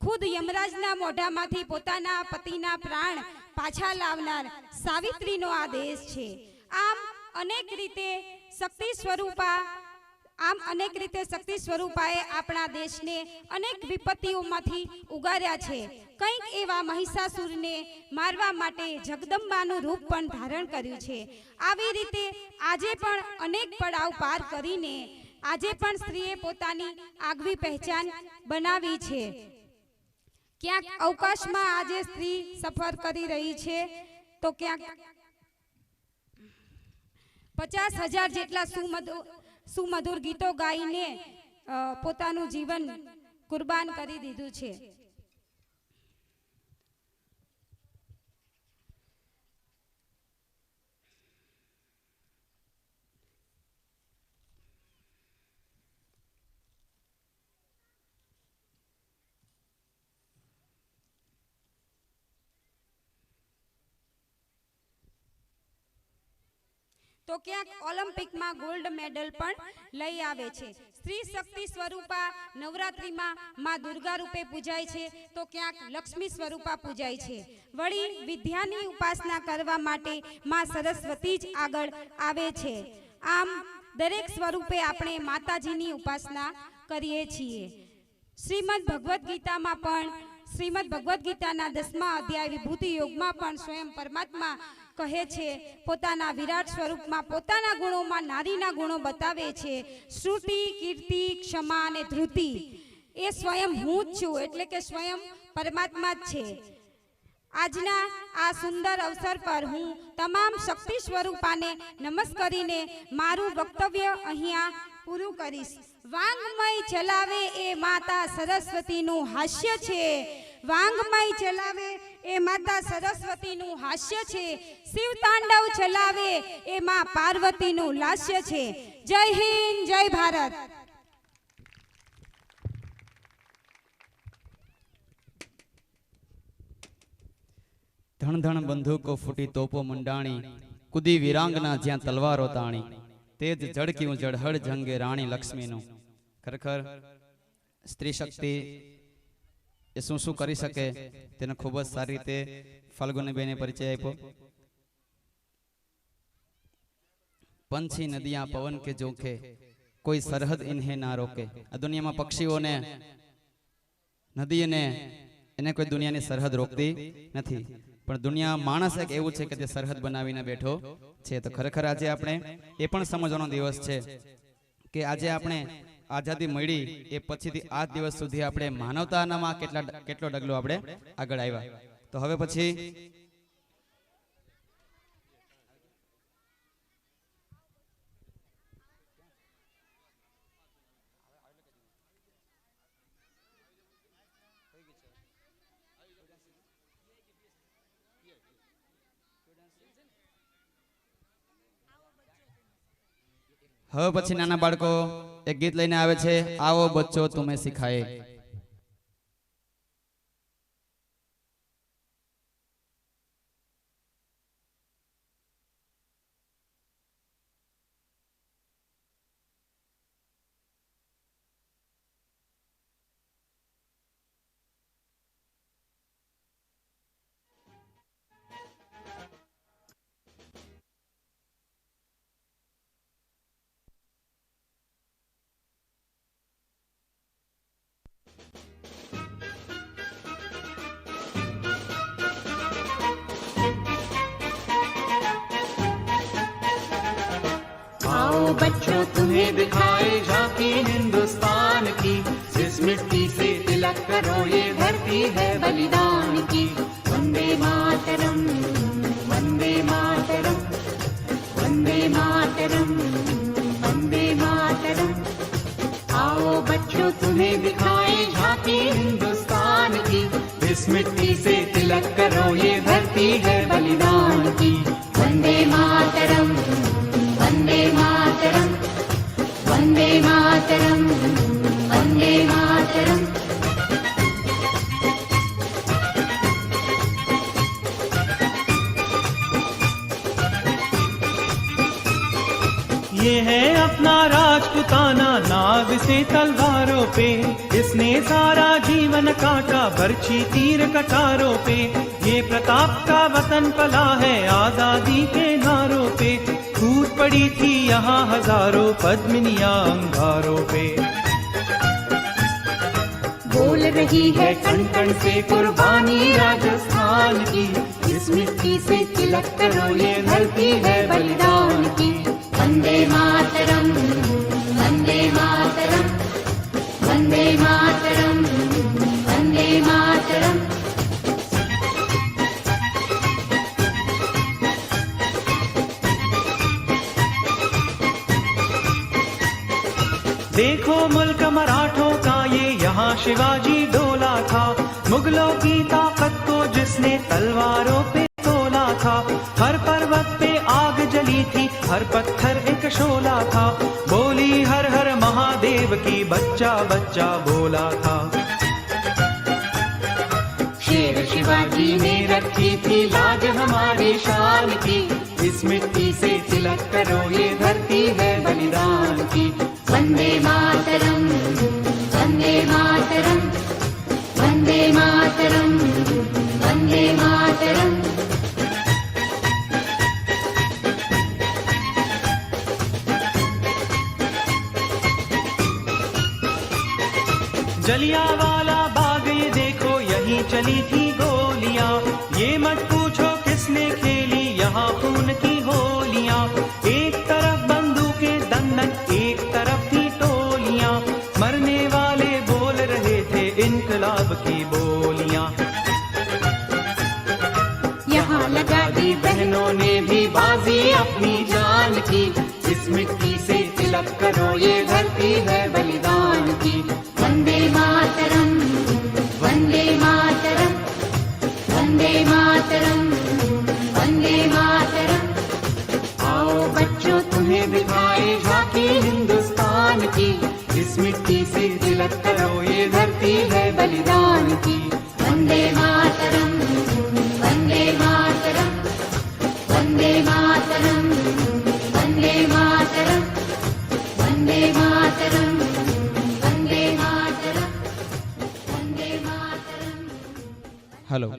ખુદ યમરાજના મોઢામાંથી પોતાના પતિના પ્રાણ પાછા લાવનાર સાવિત્રીનો આ દેશ છે। આમ અનેક રીતે શક્તિ સ્વરૂપાએ આપણા દેશને અનેક વિપત્તિઓમાંથી ઉગાર્યા છે। કંઈક એવા મહિષાસુરને મારવા માટે જગદંબાનું રૂપ પણ ધારણ કર્યું છે। આવી રીતે આજે પણ અનેક પડાવ પાર કરીને આજે પણ સ્ત્રીએ પોતાની આગવી પહેચાન બનાવી છે। ક્યાંક અવકાશમાં આજે સ્ત્રી સફર કરી રહી છે તો ક્યાંક 50,000 જેટલા સુમધુર ગીતો ગાઈને પોતાનું જીવન કુરબાન કરી દીધું છે। તો ક્યાંક ઓલિમ્પિકમાં ગોલ્ડ મેડલ પણ લઈ આવે છે। સ્ત્રી શક્તિ સ્વરૂપા નવરાત્રિમાં માં દુર્ગા રૂપે પૂજાય છે તો ક્યાંક લક્ષ્મી સ્વરૂપા પૂજાય છે। વળી વિદ્યાની ઉપાસના કરવા માટે માં સરસ્વતી જ આગળ આવે છે। આમ દરેક સ્વરૂપે આપણે માતાજીની ઉપાસના કરીએ છીએ। શ્રીમદ ભગવદ્ ગીતાના 10મા અધ્યાય વિભૂતિ યોગમાં પણ સ્વયં પરમાત્મા કહે છે, પોતાના વિરાટ સ્વરૂપમાં પોતાના ગુણોમાં નારીના ગુણો બતાવે છે। શ્રુતિ, કીર્તિ, ક્ષમા અને ધૃતિ એ સ્વયં હું જ છું, એટલે કે સ્વયં પરમાત્મા જ છે। આજના આ સુંદર અવસર પર હું તમામ શક્તિ સ્વરૂપાને નમસ્કરીને મારું વક્તવ્ય અહીંયા પૂરું કરીશ। વાંગમય ચલાવે એ માતા સરસ્વતીનું હાસ્ય છે। વાંગમય ચલાવે એ માતા સરસ્વતીનું હાસ્ય છે। શિવ તાંડવ ચલાવે એ માં પાર્વતીનું લાસ્ય છે। જય હિન્દ, જય ભારત। ધણ ધણ બંદૂકો ફૂટી તોપો મંડાણી, કુદી વિરાંગના જ્યાં તલવારો તાણી, તેજ જડક્યું જડહડ જંગે રાણી લક્ષ્મીનું। ખરેખર સ્ત્રી શક્તિ એ શું શું કરી શકે તેને ખૂબ જ સારી રીતે ફાલ્ગુનીબેને પરિચય આપ્યો। પંછી નદિયા પવન કે જોખે, કોઈ સરહદ ઇન્હે ના રોકે। આ દુનિયામાં પક્ષીઓને, નદીને, એને કોઈ દુનિયાની સરહદ રોકતી નથી, પણ દુનિયા માણસ એક એવું છે કે તે સરહદ બનાવીને બેઠો છે। તો ખરેખર આજે આપણે એ પણ સમજવાનો દિવસ છે કે આજે આપણે આઝાદી મળી એ પછીથી આ દિવસ સુધી આપણે માનવતાનામાં કેટલો ડગલો આપણે આગળ આવ્યા। તો હવે પછી નાના બાળકો એક ગીત લઈને આવે છે, આવો બચ્ચો તુમે સિખાએ। बच्चों तुम्हें दिखाए झांकी हिंदुस्तान की, जिस मिट्टी से तिलक करो ये धरती है बलिदान की। वंदे मातरम, वंदे मातरम, वंदे मातरम, वंदे मातरम। आओ बच्चों तुम्हें दिखाए झांकी हिंदुस्तान की, जिस मिट्टी से तिलक करो ये धरती है बलिदान की। वंदे मातरम, वंदे मातरम, वंदे मातरम, वंदे मातरम। ये है अपना राजपुताना नाग से तलवारों पे, इसने सारा जीवन काटा बरछी तीर कटारों पे। ये प्रताप का वतन पला है आजादी के नारों पे, टूट पड़ी थी यहाँ हजारों पद्मिनियां अंगारों पे। बोल रही है कण कण से कुर्बानी राजस्थान की, इस मिट्टी से तिलक करो ये धरती है बलिदान की। वंदे मातरम, वंदे मातरम, वंदे मातरम, वंदे मातरम। देखो मुल्क मराठों का ये यहाँ शिवाजी डोला था, मुगलों की ताकत को जिसने तलवारों पे तोला था। हर पर्वत पे आग जली थी, हर पत्थर एक शोला था, बोली हर हर महादेव की बच्चा बच्चा बोला था। शेर शिवाजी ने रखी थी लाज हमारी शान की, इस मिट्टी से तिलक करो ये धरती है बलिदान की। वंदे मातरम, वंदे मातरम, वंदे मातरम, वंदे मातरम। जलियांवाला बाग ये देखो यहीं चली थी गोलियां, ये मत पूछो किसने खेली यहाँ खून की होलियां। एक तरफ बंदूकें दंडन एक तरफ थी टोलियां, मरने वाले बोल रहे थे इनकलाब की बोलियां। यहाँ लगा दी बहनों ने भी बाजी अपनी जान की, इस मिट्टी से तिलक करो ये धरती है बलिदान की। वंदे मातरम, वंदे मातरम, वंदे मातरम, वंदे मातरम। आओ बच्चों तुम्हें दिखाए झांकी हिंदुस्तान की, इस मिट्टी से तिलक करो ये धरती है बलिदान की। वंदे मातरम, वंदे मातरम, वंदे मातरम, वंदे मातरम, वंदे मातरम, वंदे मातरम, वंदे मातरम। हेलो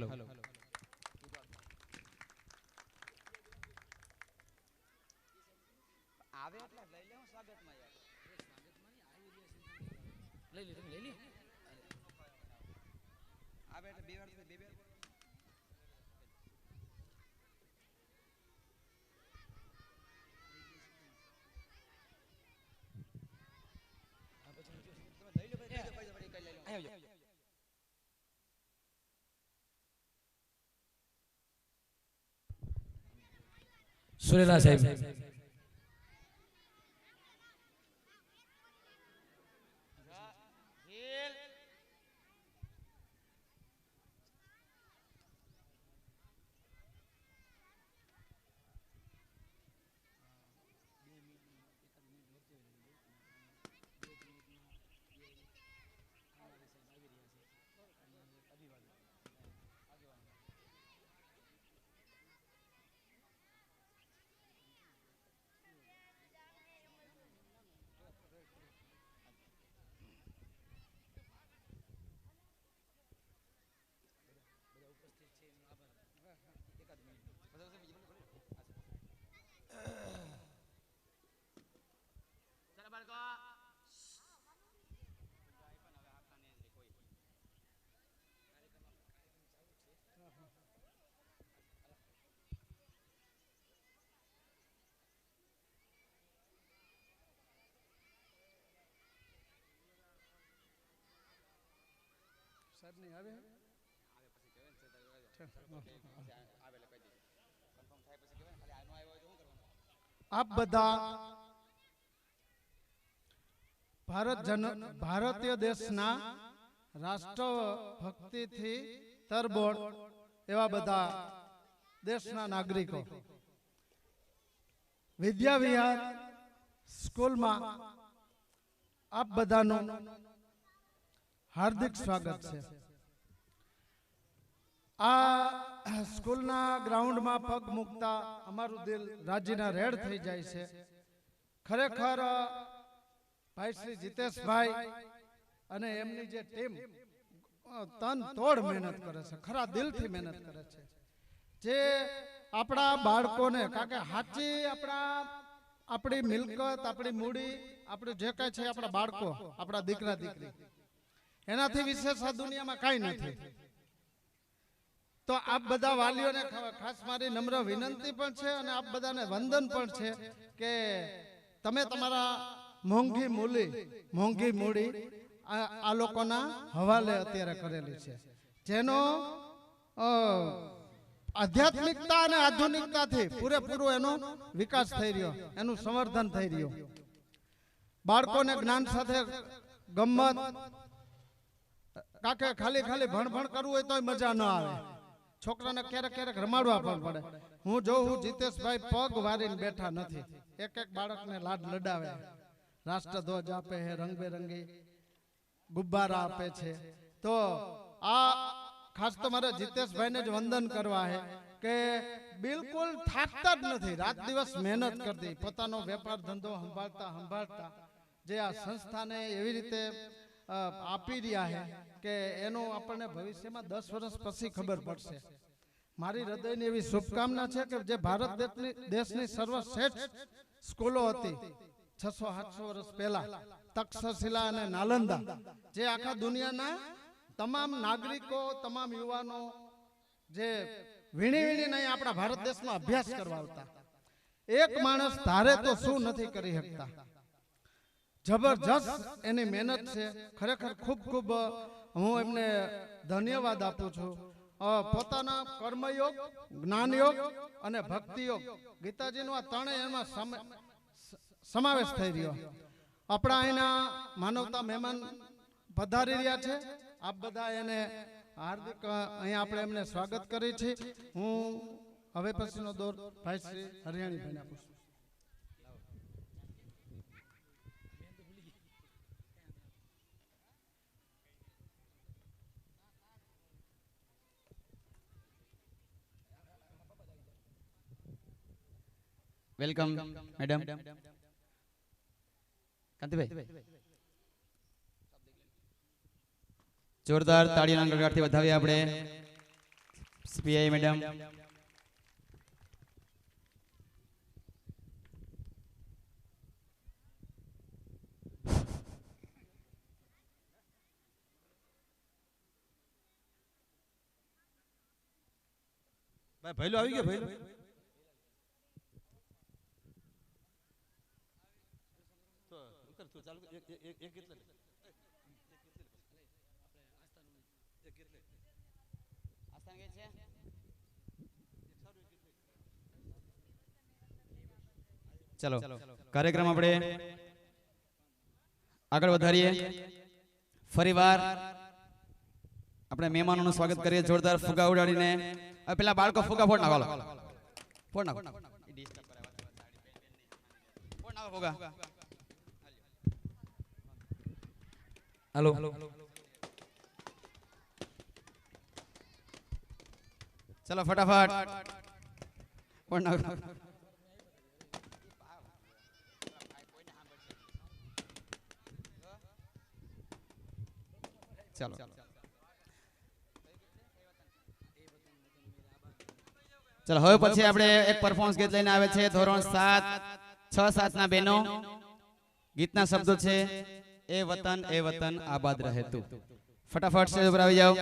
સુરેલા સાહેબ સાહેબની આવે આપ બધા ભારતીય દેશના રાષ્ટ્રભક્તિથી તરબોળ એવા બધા દેશના નાગરિકો વિદ્યા વિહાર સ્કૂલમાં આપ બધાનું હાર્દિક સ્વાગત છે. આ સ્કૂલના ગ્રાઉન્ડમાં પગ મૂકતા અમારું દિલ રાજીના રેડ થઈ જાય છે. ખરેખર ભાઈ શ્રી જીતેશભાઈ અને એમની જે ટીમ તન તોડ મહેનત કરે છે, ખરા દિલથી મહેનત કરે છે. જે આપણા બાળકોને કારણ કે સાચી આપણી મિલકત, આપણી મૂડી, આપણું જે કાંઈ છે આપણા બાળકો, આપણા દીકરા દીકરી, એનાથી વિશેષ આ દુનિયામાં કાંઈ નથી. તો આપ બધા વાલીઓને ખાસ મારી નમ્ર વિનંતી પણ છે અને આપ બધાને વંદન પણ છે કે તમે તમારા મોંઘી મૂડી આ લોકોના હવાલે અત્યારે કરેલી છે, જેનો આધ્યાત્મિકતા અને આધુનિકતાથી પૂરેપૂરો એનો વિકાસ થઈ રહ્યો, એનું સંવર્ધન થઈ રહ્યું. બાળકોને જ્ઞાન સાથે ગમ્મત, કાકે ખાલી ભણ કરવું હોય તોય મજા ન આવે. છોકરાને ક્યારેક રમાડવા પણ પડે. હું જોઉં જીતેશભાઈ પગ વારીને બેઠા નથી, એક બાળકને લાડ લડાવે, રાષ્ટ્રધ્વજ આપે છે, રંગબેરંગી ગુબ્બારા આપે છે. તો આ ખાસ તો મારે જીતેશભાઈને જ વંદન કરવા છે કે બિલકુલ થાકતા જ નથી, રાત દિવસ મહેનત કરતી, પોતાનો વેપાર ધંધો સંભાળતા જે આ સંસ્થાને એવી રીતે આપી રહ્યા છે કે એનું આપણને ભવિષ્યમાં 10 વર્ષ પછી ખબર પડશે. મારી હૃદયની એવી શુભકામના છે કે જે ભારત દેશની સર્વશ્રેષ્ઠ સ્કૂલો હતી 600-700 વર્ષ પહેલા, તક્ષશિલા અને નાલંદા, જે આખા દુનિયાના તમામ નાગરિકો, તમામ યુવાનો જે વીણીને આપણા ભારત દેશમાં અભ્યાસ કરવા આવતા. એક માણસ ધારે તો શું નથી કરી શકતા. જબરજસ્ત એની મહેનત છે. ખરેખર ખૂબ હું એમને ધન્યવાદ આપું છું. પોતાના કર્મયોગ, જ્ઞાનયોગ અને ભક્તિયોગ, ગીતાજીનું આ ત્રણેય એમાં સમાવેશ થઈ રહ્યો. આપણા અહીંના માનવતા મહેમાન પધારી રહ્યા છે. આપ બધા એને હાર્દિક અહીંયા આપણે એમને સ્વાગત કરી છે. હું હવે પછીનો દોર ભાઈ શ્રી હરિયાણીભાઈને આપું છું. Welcome madam. કાંતિભાઈ, જોરદાર તાળીઓના ગડગડાટથી વધાવીએ આપણે પીઆઈ મેડમ. ભાઈ ભૈલો આવી ગયો. ભૈલો ચાલુ એક એટલે ચલો કાર્યક્રમ આપણે આગળ વધારીએ. ફરીવાર આપણે મહેમાનોનું સ્વાગત કરીએ જોરદાર ફુગા ઉડાડીને. પેલા બાળકો ફુગા ફોડ નાખો, ફોડ નાખો ફુગા. હાલો ચલો ફટાફટ ફોડ નાખો. ચાલો ચલો હવે પછી આપણે એક પરફોર્મન્સ ગીત લઈને આવે છે. ધોરણ 6-7 ના બહેનો. ગીતના શબ્દો છે એ વતન આબાદ રહે તું. ફટાફટ સ્ટેજ ઉપર આવી જાઓ.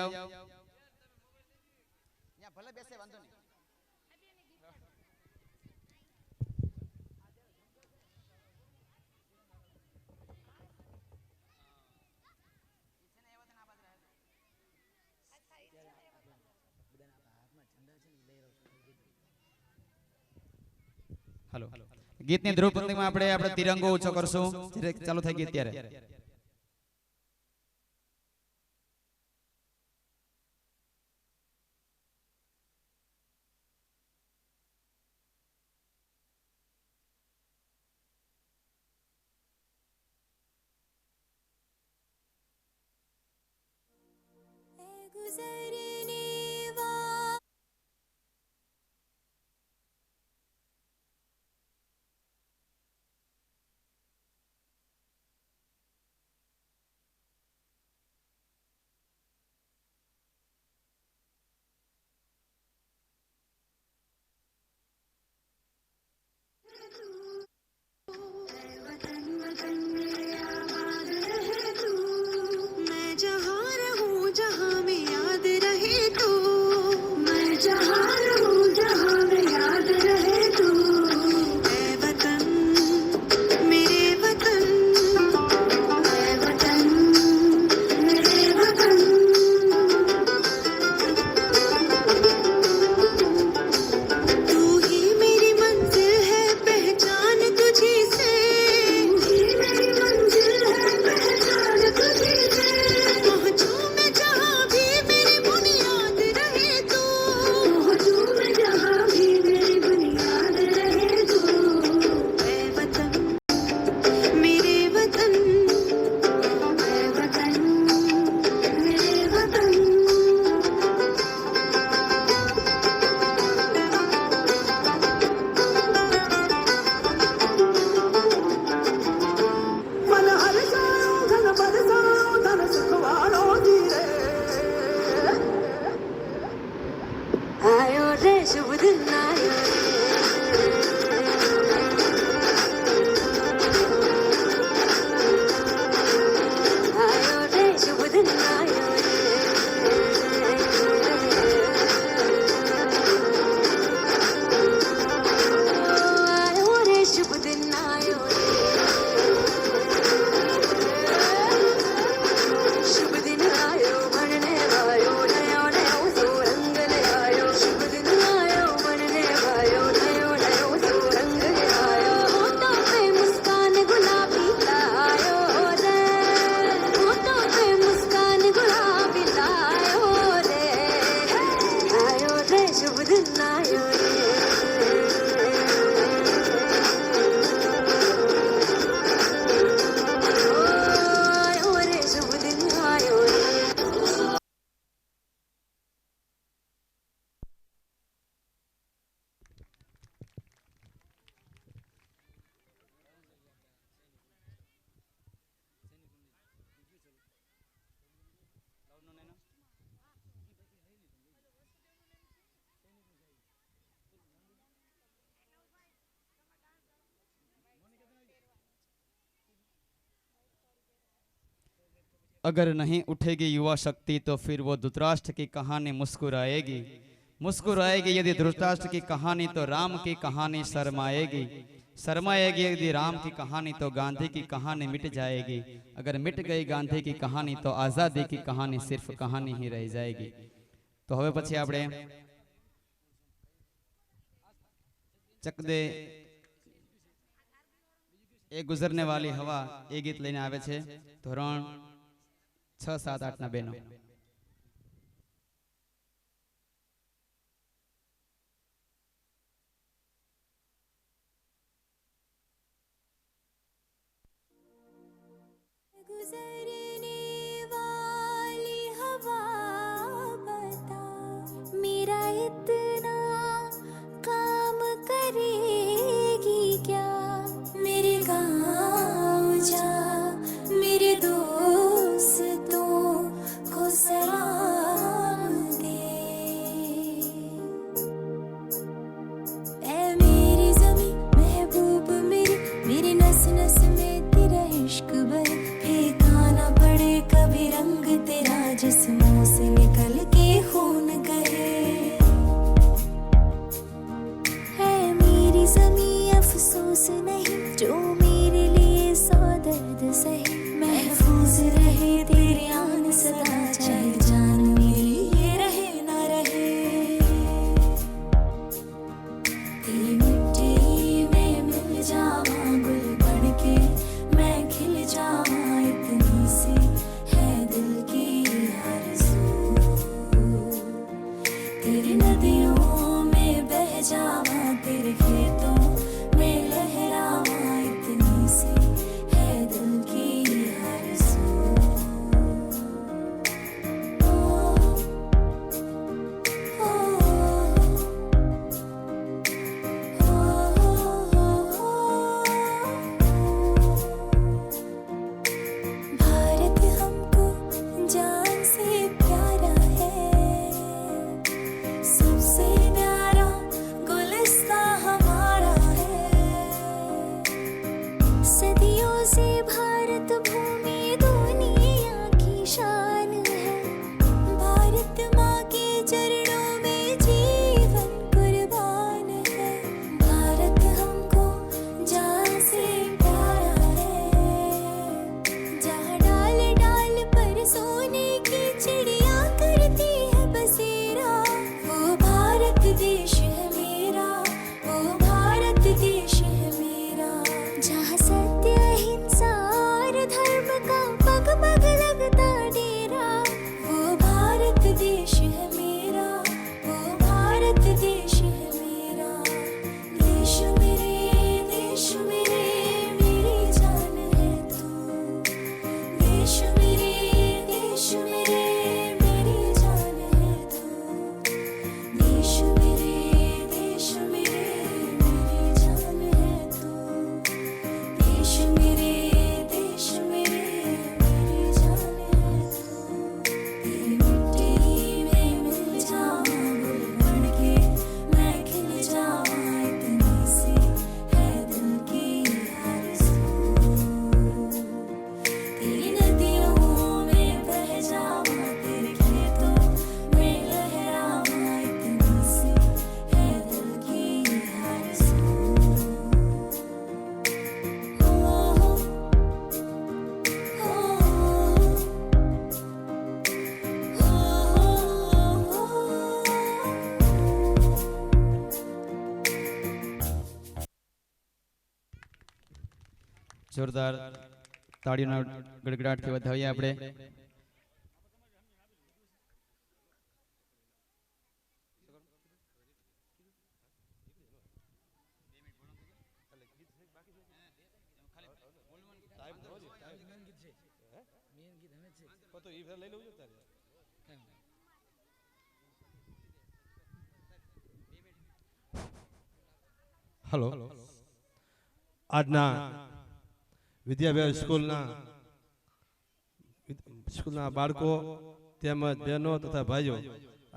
હાલો ગીતની ધ્રુવ પંક્તિમાં આપણે તિરંગો ઊંચો કરશું જ્યારે ચાલુ થઈ ગઈ ત્યારે गुजरने वाला मैं जहाँ रहूं जहाँ में याद रहे तू मैं जहाँ रहूं जहाँ में याद रहे तू ऐ वतन मेरे वतन ऐ वतन मेरे वतन तू ही मेरी मंजिल है पहचान तुझी से तू ही मेरी मंजिल है पहचान तुझी से पहुंचूं मैं जहाँ भी मेरी बुनियाद रहे तू पहुंचूं मैं जहाँ भी मेरी बुनियाद रहे तू ऐ वतन मेरे वतन ऐ वतन मेरे वतन मन हर जाओ धन बद जाओ धन सुखवानो धीरे आयो रे शुभ दिन आयो आयो रे शुभ दिन आयो आयो रे शुभ दिन आयो शुभ दिन आयो बनने वायो नयो नयो सो रंग ले आयो शुभ दिन आयो बनने वायो नयो नयो सो रंग ले आयो होठों पे मुस्कान गुलाबी लायो रे होठों पे मुस्कान गुलाबी लायो रे आयो रे शुभ दिन आयो रे आयो रे शुभ दिन आयो रे अगर नहीं उठेगी युवा शक्ति तो फिर वो धृतराष्ट्र की कहानी मुस्कुराएगी मुस्कुराएगी यदि धृतराष्ट्र की कहानी तो राम की कहानी शर्माएगी शर्माएगी यदि राम की कहानी तो गांधी की कहानी मिट जाएगी अगर मिट गई गांधी की कहानी तो आज़ादी की कहानी सिर्फ कहानी ही रह जाएगी। तो हवे पछी आपणे चक दे ए गुजरने वाली हवा ए गीत लईने आवे छे धोरण 6, 7, 8 ना बेनो। गुजरने वाली हवा बता मेरा इतना काम करेगी क्या मेरे गाँव जा मेरे दोस्तों को જોરદાર તાળીઓના ગડગડાટથી વધાવીએ આપણે. હલો, આજના વિદ્યાભ્યાસ સ્કૂલના બાળકો તેમજ બહેનો તથા ભાઈઓ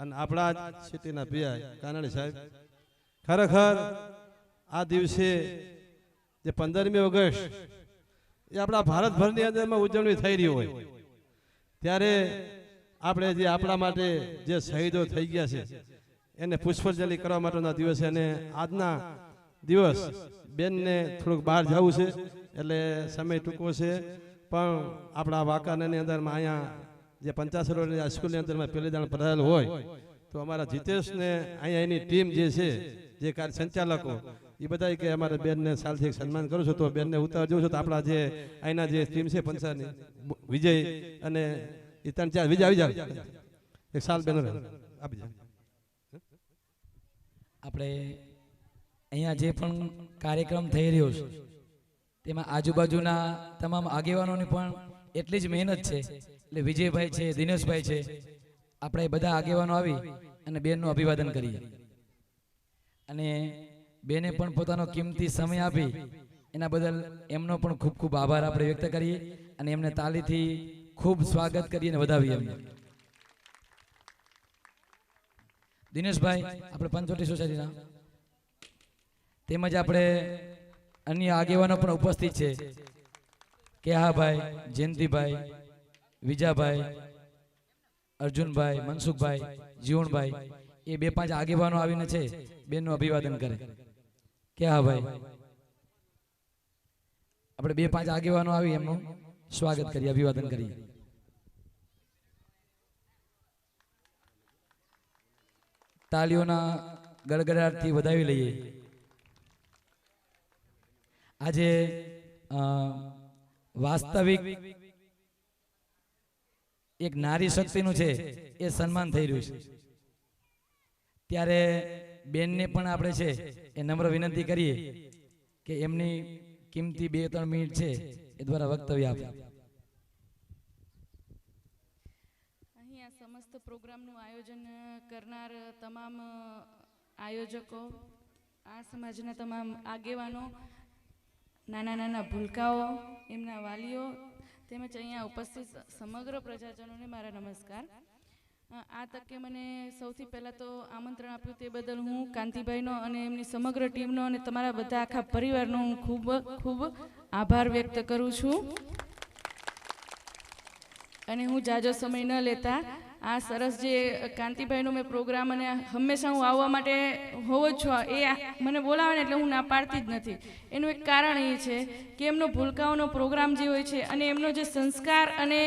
અને આપણા જ સિટીના પીઆઈ કાનાણી સાહેબ, ખરેખર આ દિવસે જે 15મી ઓગસ્ટ એ આપણા ભારતભરની અંદરમાં ઉજવણી થઈ રહી હોય ત્યારે આપણે જે આપણા માટે જે શહીદો થઈ ગયા છે એને પુષ્પાંજલિ કરવા માટેના દિવસે અને આજના દિવસ બેનને થોડુંક બહાર જવું છે એટલે સમય ટૂંકો છે, પણ આપણા વાંકાનેરની અંદરમાં અહીંયા જે 85 સ્કૂલની અંદરમાં પહેલી દાણ ભરાયેલું હોય તો અમારા જીતેશને અહીંયા એની ટીમ જે છે જે કાર્ય સંચાલકો એ બધા કે અમારે બેનને સાલથી સન્માન કરું છું, તો બેનને ઉતાર જવું છું. તો આપણા જે અહીંના જે ટીમ છે પંચાની વિજય અને એ 3-4 વિજય આવી જાય એક સાલ બેનર આપી જાય. આપણે અહીંયા જે પણ કાર્યક્રમ થઈ રહ્યો છે તેમાં આજુબાજુના તમામ આગેવાનોની પણ એટલી જ મહેનત છે. એટલે વિજયભાઈ છે, દિનેશભાઈ છે, આપણે બધા આગેવાનો આવી અને બેનનું અભિવાદન કરીએ અને બેને પણ પોતાનો કિંમતી સમય આપી એના બદલ એમનો પણ ખૂબ ખૂબ આભાર આપણે વ્યક્ત કરીએ અને એમને તાલીથી ખૂબ સ્વાગત કરીએ અને વધાવીએ. એમને દિનેશભાઈ આપણે પંચોટી સોસાયટીના તેમજ આપણે અન્ય આગેવાનો પણ ઉપસ્થિત છે કે હા ભાઈ, જયંતિભાઈ, વિજાભાઈ, અર્જુનભાઈ, મનસુખભાઈ, જીવણભાઈ, એ 2-5 આગેવાનો આવીને છે બેનનું અભિવાદન કરે કે હા ભાઈ. આપણે 2-5 આગેવાનો આવી એમનું સ્વાગત કરીએ, અભિવાદન કરીએ. તાળીઓના ગડગડાટથી વધાવી લઈએ. આજે વાસ્તવિક એક નારી શક્તિનું છે એ સન્માન થઈ રહ્યું છે ત્યારે બેનને પણ આપણે છે એ નમ્ર વિનંતી કરીએ કે એમની કિંમતી 2-3 મિનિટ છે એ દ્વારા વક્તવ્ય આપે. અહીંયા સમસ્ત પ્રોગ્રામનું આયોજન કરનાર તમામ આયોજકો, આ સમાજના તમામ આગેવાનો, નાના નાના ભૂલકાઓ, એમના વાલીઓ તેમજ અહીંયા ઉપસ્થિત સમગ્ર પ્રજાજનોને મારા નમસ્કાર. આ તકે મને સૌથી પહેલાં તો આમંત્રણ આપ્યું તે બદલ હું કાંતિભાઈનો અને એમની સમગ્ર ટીમનો અને તમારા બધા આખા પરિવારનો હું ખૂબ ખૂબ આભાર વ્યક્ત કરું છું. અને હું જાજો સમય ન લેતા આ સરસ જે કાંતિભાઈનો મેં પ્રોગ્રામ, અને હંમેશા હું આવવા માટે હોવો જ છું, એ મને બોલાવે ને એટલે હું ના પાડતી જ નથી. એનું એક કારણ એ છે કે એમનો ભૂલકાઓનો પ્રોગ્રામ જે હોય છે અને એમનો જે સંસ્કાર અને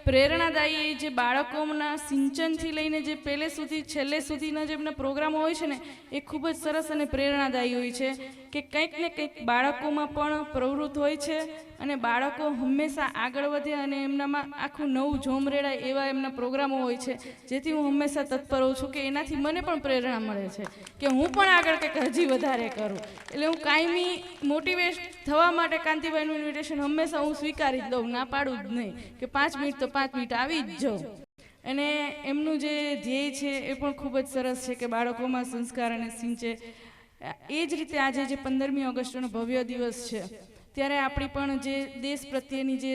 પ્રેરણાદાયી જે બાળકોના સિંચનથી લઈને જે પહેલે સુધી છેલ્લે સુધીના જે એમના પ્રોગ્રામો હોય છે ને એ ખૂબ જ સરસ અને પ્રેરણાદાયી હોય છે કે કંઈક ને કંઈક બાળકોમાં પણ પ્રવૃત્ત હોય છે અને બાળકો હંમેશા આગળ વધે અને એમનામાં આખું નવું જોમ રેડાય એવા એમના પ્રોગ્રામો હોય છે, જેથી હું હંમેશા તત્પર હોઉં છું કે એનાથી મને પણ પ્રેરણા મળે છે કે હું પણ આગળ કંઈક હજી વધારે કરું. એટલે હું કાયમી મોટિવેટ થવા માટે કાંતિભાઈનું ઇન્વિટેશન હંમેશા હું સ્વીકારી જ દઉં, ના પાડું જ નહીં કે 5 મિનિટ તો 5 મિનિટ આવી જ જાઉં. અને એમનું જે ધ્યેય છે એ પણ ખૂબ જ સરસ છે કે બાળકોમાં સંસ્કાર અને સિંચે. એ જ રીતે આજે જે 15મી ઓગસ્ટનો ભવ્ય દિવસ છે ત્યારે આપણી પણ જે દેશ પ્રત્યેની જે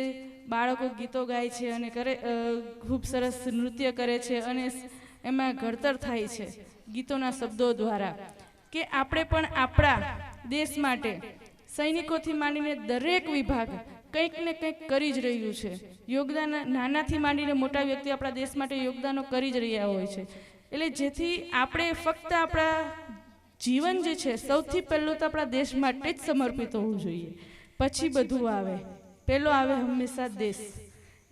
બાળકો ગીતો ગાય છે અને ખૂબ સરસ નૃત્ય કરે છે અને એમાં ઘડતર થાય છે ગીતોના શબ્દો દ્વારા, કે આપણે પણ આપણા દેશ માટે સૈનિકોથી માંડીને દરેક વિભાગ કંઈક ને કંઈક કરી જ રહ્યું છે. યોગદાન નાનાથી માંડીને મોટા વ્યક્તિ આપણા દેશ માટે યોગદાનો કરી જ રહ્યા હોય છે. એટલે જેથી આપણે ફક્ત આપણા જીવન જે છે સૌથી પહેલું તો આપણા દેશ માટે જ સમર્પિત હોવું જોઈએ, પછી બધું આવે. પહેલો આવે હંમેશા દેશ.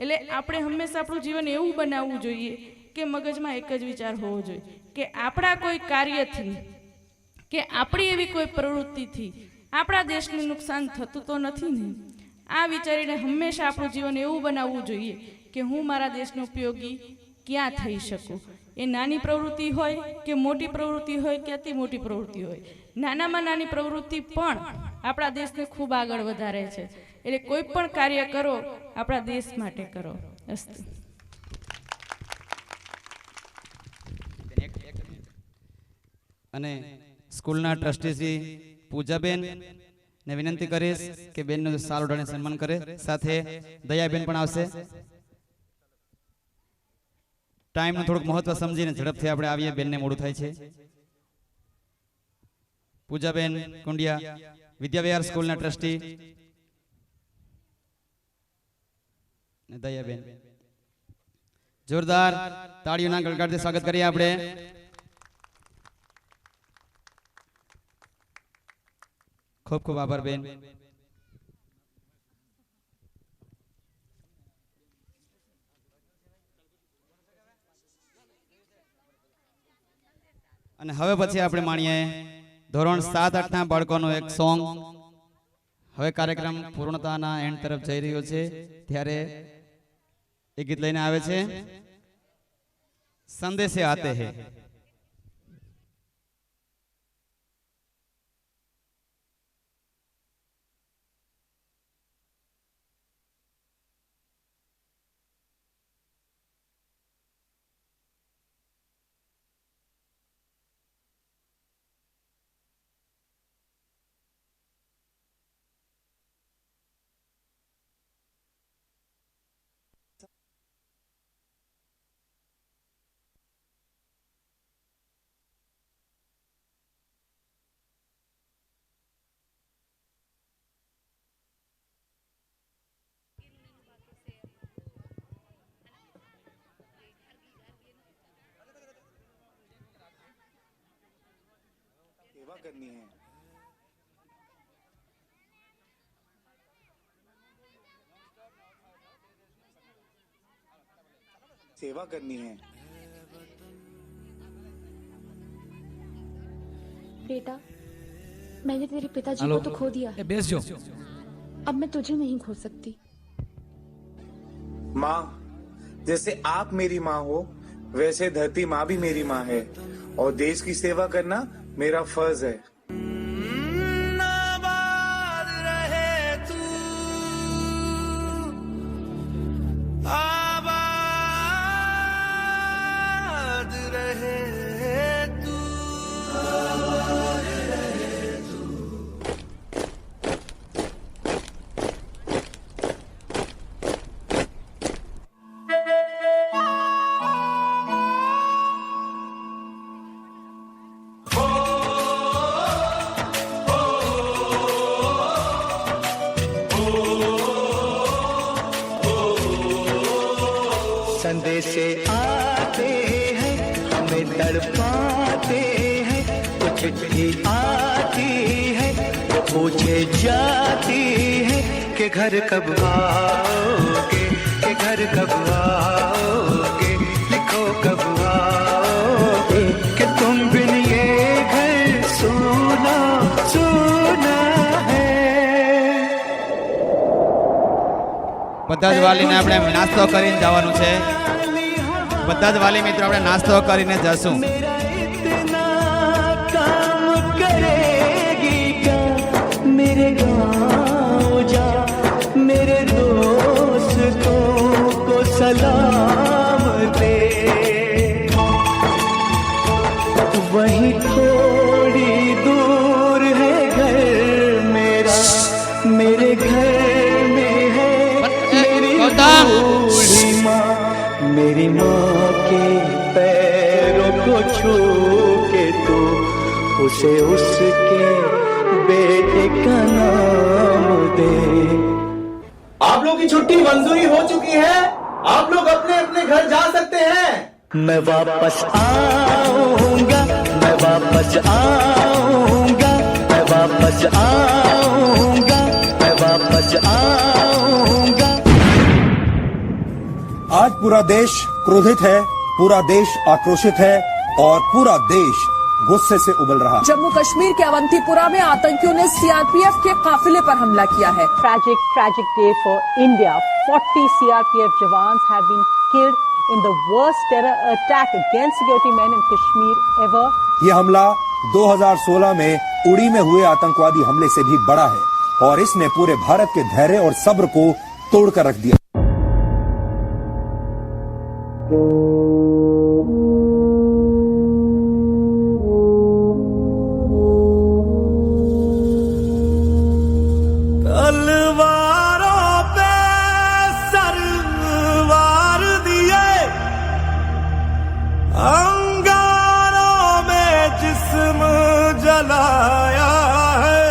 એટલે આપણે હંમેશા આપણું જીવન એવું બનાવવું જોઈએ કે મગજમાં એક જ વિચાર હોવો જોઈએ કે આપણા કોઈ કાર્યથી કે આપણી એવી કોઈ પ્રવૃત્તિથી આપણા દેશને નુકસાન થતું તો નથી ને. આ વિચારીને હંમેશા આપણું જીવન એવું બનાવવું જોઈએ કે હું મારા દેશનો ઉપયોગી ક્યાં થઈ શકું. એ નાની પ્રવૃત્તિ હોય કે મોટી પ્રવૃત્તિ હોય કે અતિ મોટી પ્રવૃત્તિ હોય, નાનામાં નાની પ્રવૃત્તિ પણ આપણા દેશને ખૂબ આગળ વધારે છે. એટલે કોઈ પણ કાર્ય કરો આપણા દેશ માટે કરો. અસ્તુ. અને સ્કૂલના ટ્રસ્ટી શ્રી પૂજાબેન ને વિનંતી કરીશ કે બેનનું સાલ ઓઢાડીને સન્માન કરે. સાથે દયાબેન પણ આવશે. ટાઈમનું થોડુંક મહત્વ સમજીને ઝડપથી આપણે આવીએ, બેનને મોડું થાય છે. પૂજાબેન કુંડિયા, વિદ્યાવિહાર સ્કૂલના ટ્રસ્ટી, દયાબેન. જોરદાર તાળીઓના ગળગળાટથી સ્વાગત કરીએ આપણે. ખૂબ ખૂબ આભાર બેન. અને હવે પછી આપણે માણીએ ધોરણ 7-8ના બાળકોનું એક સોંગ. હવે કાર્યક્રમ પૂર્ણતાના એન્ડ તરફ જઈ રહ્યો છે ત્યારે એક ગીત લઈને આવે છે, સંદેશે આતે હૈ. सेवा करनी है, सेवा करनी है. बेटा, मैंने तेरे पिताजी हेलो। को तो खो दिया है, બેસજો. अब मैं तुझे नहीं खो सकती. माँ, जैसे आप मेरी माँ हो वैसे धरती माँ भी मेरी माँ है और देश की सेवा करना मेरा फर्ज है. आबाद रहे तू, आबाद रहे तू. संदेशे आते हैं हमें तड़पाते हैं, तो चिट्ठी आती है वो पूछे जाती है कि घर कब आओगे, कि घर कब आओगे, लिखो कब आओगे, कि तुम बिन ये घर सुना सुना है. બધા જ વાલીને આપણે નાસ્તો કરીને જવાનું છે. બધા જ વાલી મિત્રો આપણે નાસ્તો કરીને જશું. मेरा इतना काम करेगी क्या, मेरे गाँव जा, मेरे दोस्तों को सलाम दे. वहीं थोड़ी दूर है घर मेरा, मेरे घर में है मेरी बूढ़ी माँ. मेरी माँ के पैरों को छू के तू उसे उसके बेटे का नाम दे. आप लोग की छुट्टी मंजूरी हो चुकी है, आप लोग अपने अपने घर जा सकते हैं. मैं वापस आऊंगा, मैं वापस आऊंगा, मैं वापस आऊंगा, मैं वापस आऊंगा. आज पूरा देश क्रोधित है, पूरा देश आक्रोशित है और पूरा देश गुस्से से उबल रहा। जम्मू कश्मीर के अवंतीपुरा में आतंकियों ने सीआरपीएफ के काफिले पर हमला किया है। Tragic day for India. 40 CRPF jawans have been killed in the worst terror attack against security men in Kashmir ever. ये हमला 2016 में उड़ी में हुए आतंकवादी हमले से भी बड़ा है और इसने पूरे भारत के धैर्य और सब्र को तोड़कर रख दिया। तलवारों पे सरवार दिए, अंगारों में जिस्म जलाया है,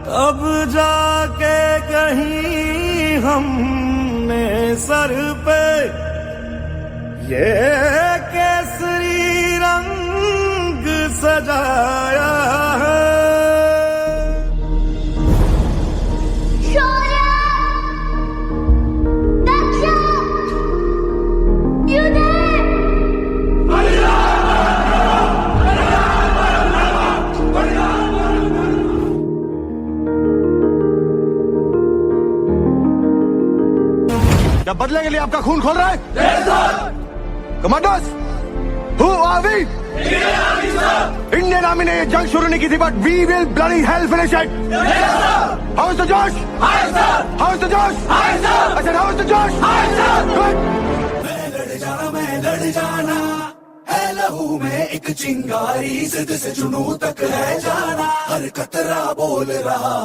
तब जाके कहीं हमने सर पे ये केसरी रंग सजाया है। क्या बदले के लिए आपका खून खोल रहा है? Commanders, who are we? Indian army ने ये जंग शुरू नहीं की थी, but we will bloody hell finish it. How is the josh? How is the josh? I said how is the josh? मैं लड़ जाना है, लहू में एक चिंगारी, जिद से जुनून तक है जाना, हर कतरा बोल रहा।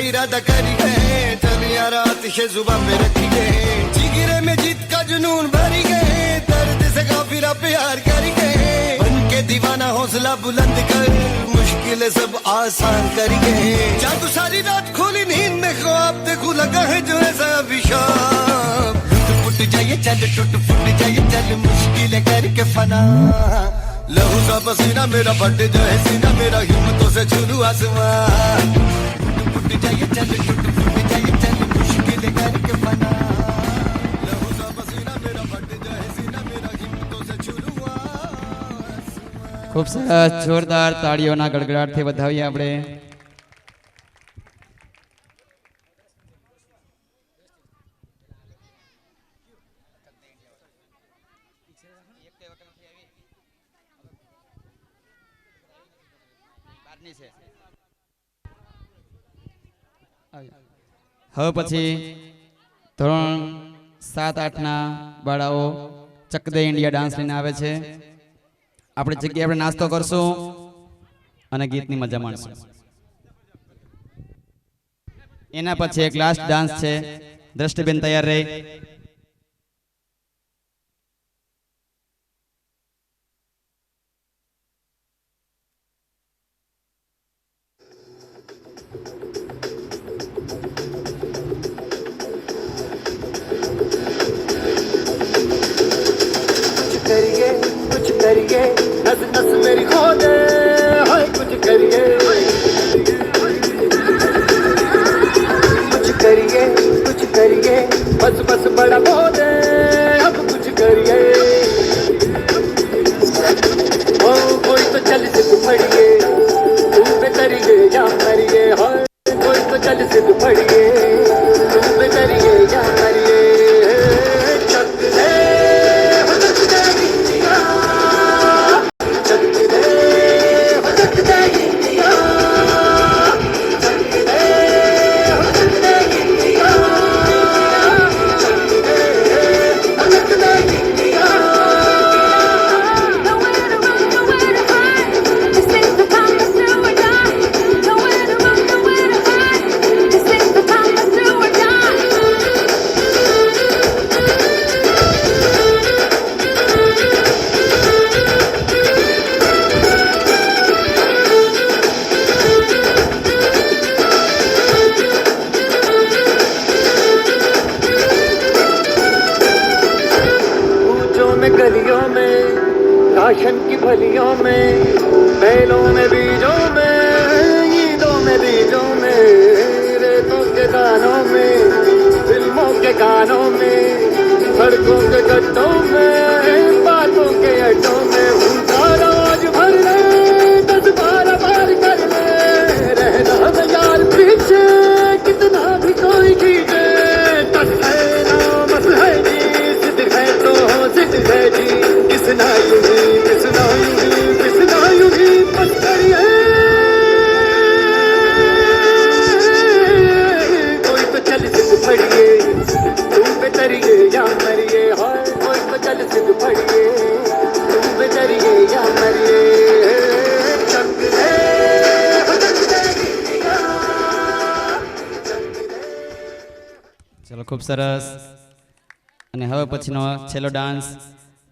इरादा करी गए, चल यार आतिश जुबान में रखी गए, जिगरे में जीत का जुनून भरी गए, दर्द से काफिरा प्यार करी गए, बन के दीवाना हौसला बुलंद कर, मुश्किल सब आसान करी गए, जादू सारी रात खोली नींद में ख्वाब देखूं लगा है जो ऐसा अभिशाप, लुट पुट जाइए चल टूट फुट जाइए चल, मुश्किल करके फना, लहू सा पसीना मेरा फट जाए सीना मेरा, हिम्मतों से छू आसमां, जाइए चल टूट फूट जाइए चल, मुश्किल करके बना, लहू सा पसीना मेरा फट जाए सीना मेरा, हिम्मतों से छू आसमां। खूब सरस જોરદાર તાળીઓના ગડગડાટથી વધાવીએ આપણે। હવે પછી ધોરણ 7-8ના બાળાઓ ચક દે ઇન્ડિયા ડાન્સ લઈને આવે છે। આપણી જગ્યાએ આપણે નાસ્તો કરશું અને ગીતની મજા માણશું। એના પછી એક લાસ્ટ ડાન્સ છે, દ્રષ્ટિબેન તૈયાર રહે। कुछ करिए नस नस मेरी खो दे, हाय कुछ करिए, कुछ करिए बस बस बड़ा खो दे, अब कुछ करिए, ओ कोई तो चल सिद्ध फड़िए, तुम पे तरिए या मरिए, हाय कोई तो चल सिद्ध फड़िए, तुम पे तरिए या मरिए, राशन की फलियों में, बैलों में, बीजों में, ईदों में, बीजों में, रेतों के दानों में, फिल्मों के गानों में, सड़कों के गड्ढों में, बातों के अड्डों में, उनका राज भर ले, 10-12 बार कर ले, रहना न यार पीछे, कितना भी कोई खींचे, तस है ना मस है जी, जिद है तो जिद है जी, किसना यूं ही, किसना यूं ही, किसना यूं ही बस करिए, कोई तो चल सिद्ध फड़िए, तुम पे तरिए या मरिए, हाय कोई तो चल सिद्ध फड़िए, तुम पे तरिए या मरिए, चंग दे, चंग दे गिरिया, ચલો ખૂબ સરસ. અને હવે પછીનો છેલ્લો ડાન્સ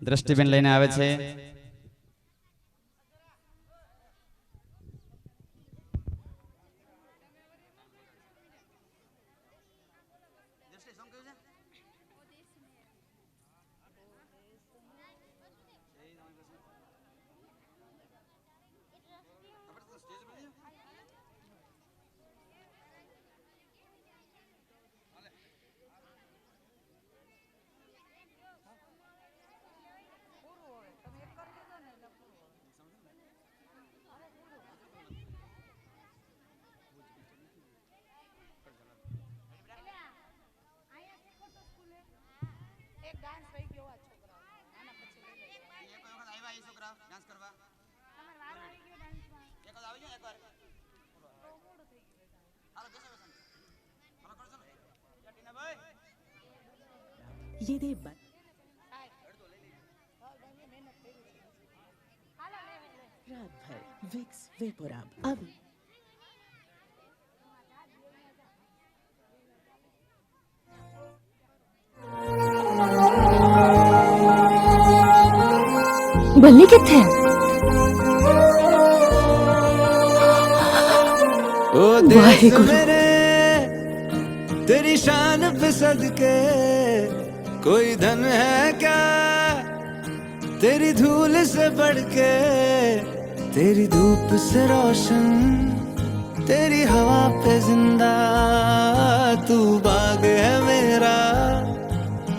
દ્રષ્ટિબેન લઈને આવે છે. ये दे रात भर विक्स वेपोराब अभी बल्ली किथे ओ देश मेरे तेरी शान पे सदके कोई धन है क्या तेरी धूल से बढ़ के, तेरी धूप से रोशन, तेरी हवा पे जिंदा, तू बाग है मेरा,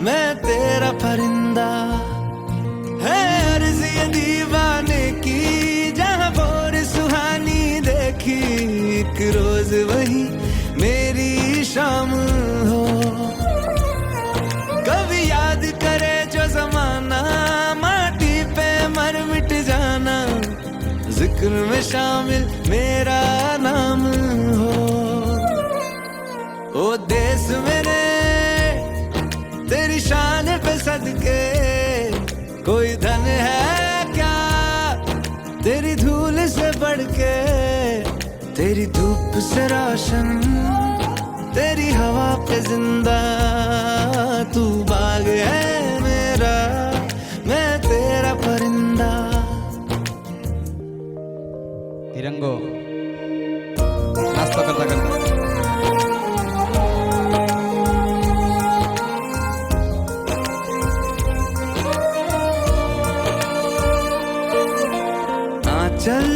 मैं तेरा परिंदा, है अर्ज़ ये दीवाने की, जहाँ बोर सुहानी देखी, एक रोज वही मेरी शाम हो, कभी याद करे जो जमाना, माटी पे मर मिट जाना, जिक्र में शामिल मेरा नाम हो, ओ देश मेरे तेरी शान पे सदके कोई धन है क्या तेरी धूल से बढ़ के, तेरी धूप से रोशन, तेरी हवा पे जिंदा, तू बाग है मेरा, मैं तेरा परिंदा. तिरंगो नाश्ता करता करता चल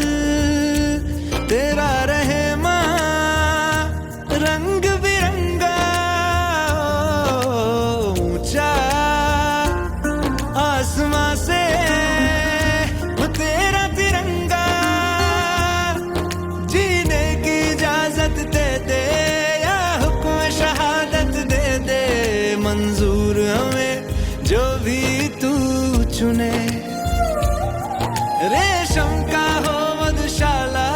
तेरा रहे माँ रंग बिरंगा, ऊंचा आसमां से वो तेरा तिरंगा, जीने की इजाजत दे दे या हुक्म शहादत दे दे, मंजूर हमें जो भी तू चुने, रेशम का हो मधुशाला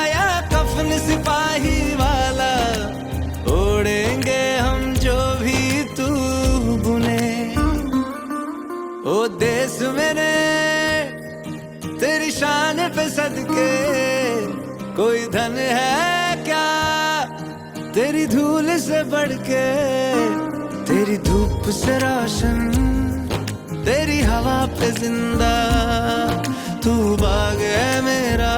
या कफन सिपाही वाला, ओढ़ेंगे हम जो भी तू बुने, ओ देश मेरे तेरी शान पे सदके कोई धन है क्या तेरी धूल से बढ़ के, तेरी धूप से रोशन, तेरी हवा पे जिंदा, तू बाग है मेरा,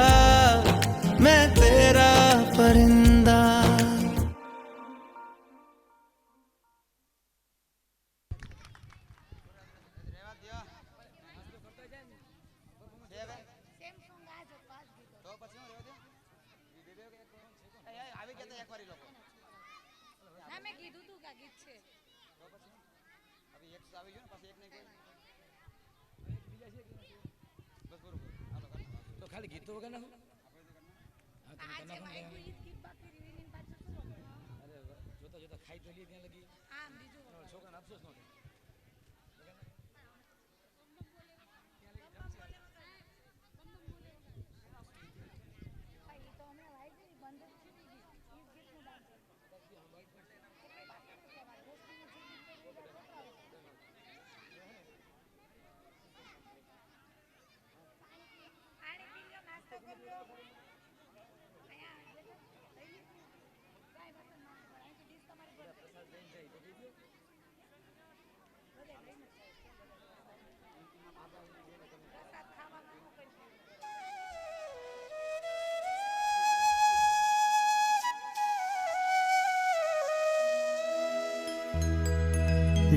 मैं तेरा परिंदा. ના મેં કીધું તું કે ગીત છે તો ખાલી ગીતો વગર ના જોતા જોતા ખાઈ તો લઈએ ત્યાં લગી છોકરાને અફસોસ ન થાય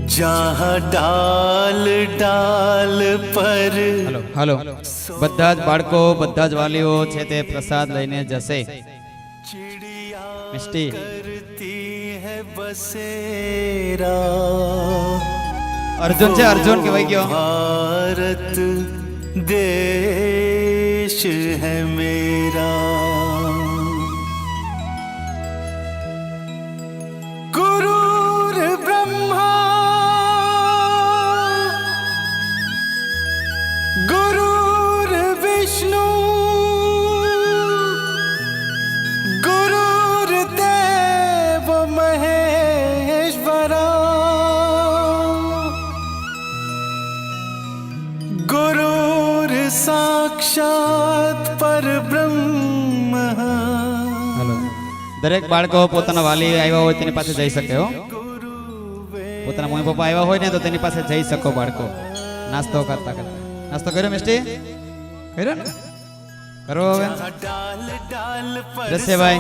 जहाँ डाल डाल पर હાલો બધા જ બાળકો બધા જ વાલીઓ છે તે પ્રસાદ લઈને જશે મિષ્ટી है बसेरा અર્જુન છે અર્જુન કહેવાય ગયો भारत देश है मेरा गुरुर ब्रह्मा गुरुर विष्णु गुरुर देव महेश्वरा गुरुर साक्षात परब्रह्म હાલો દરેક બાળકો પોતાના વાલી આવ્યા હોય તેની પાસે જઈ શકે હો પોતાના મમ્મી પપ્પા આવ્યા હોય ને તો તેની પાસે જઈ શકો બાળકો નાસ્તો કરતા કરતા નાસ્તો કર્યો મિષ્ટી કર્યો ને કરો હવે રસ્યભાઈ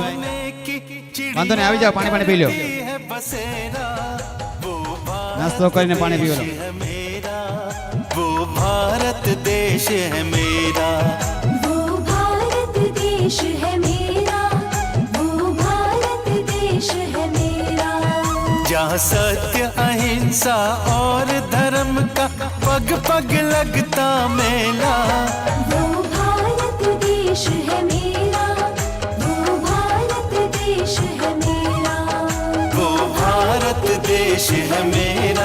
વાંધો નહીં આવી જાઓ પાણી પાણી પી લો નાસ્તો કરીને પાણી પી લો वो भारत देश है मेरा वो भारत देश है मेरा वो भारत देश है मेरा जहाँ सत्य अहिंसा और धर्म का पग पग लगता मेला वो भारत देश है मेरा वो भारत देश है मेरा वो भारत देश है मेरा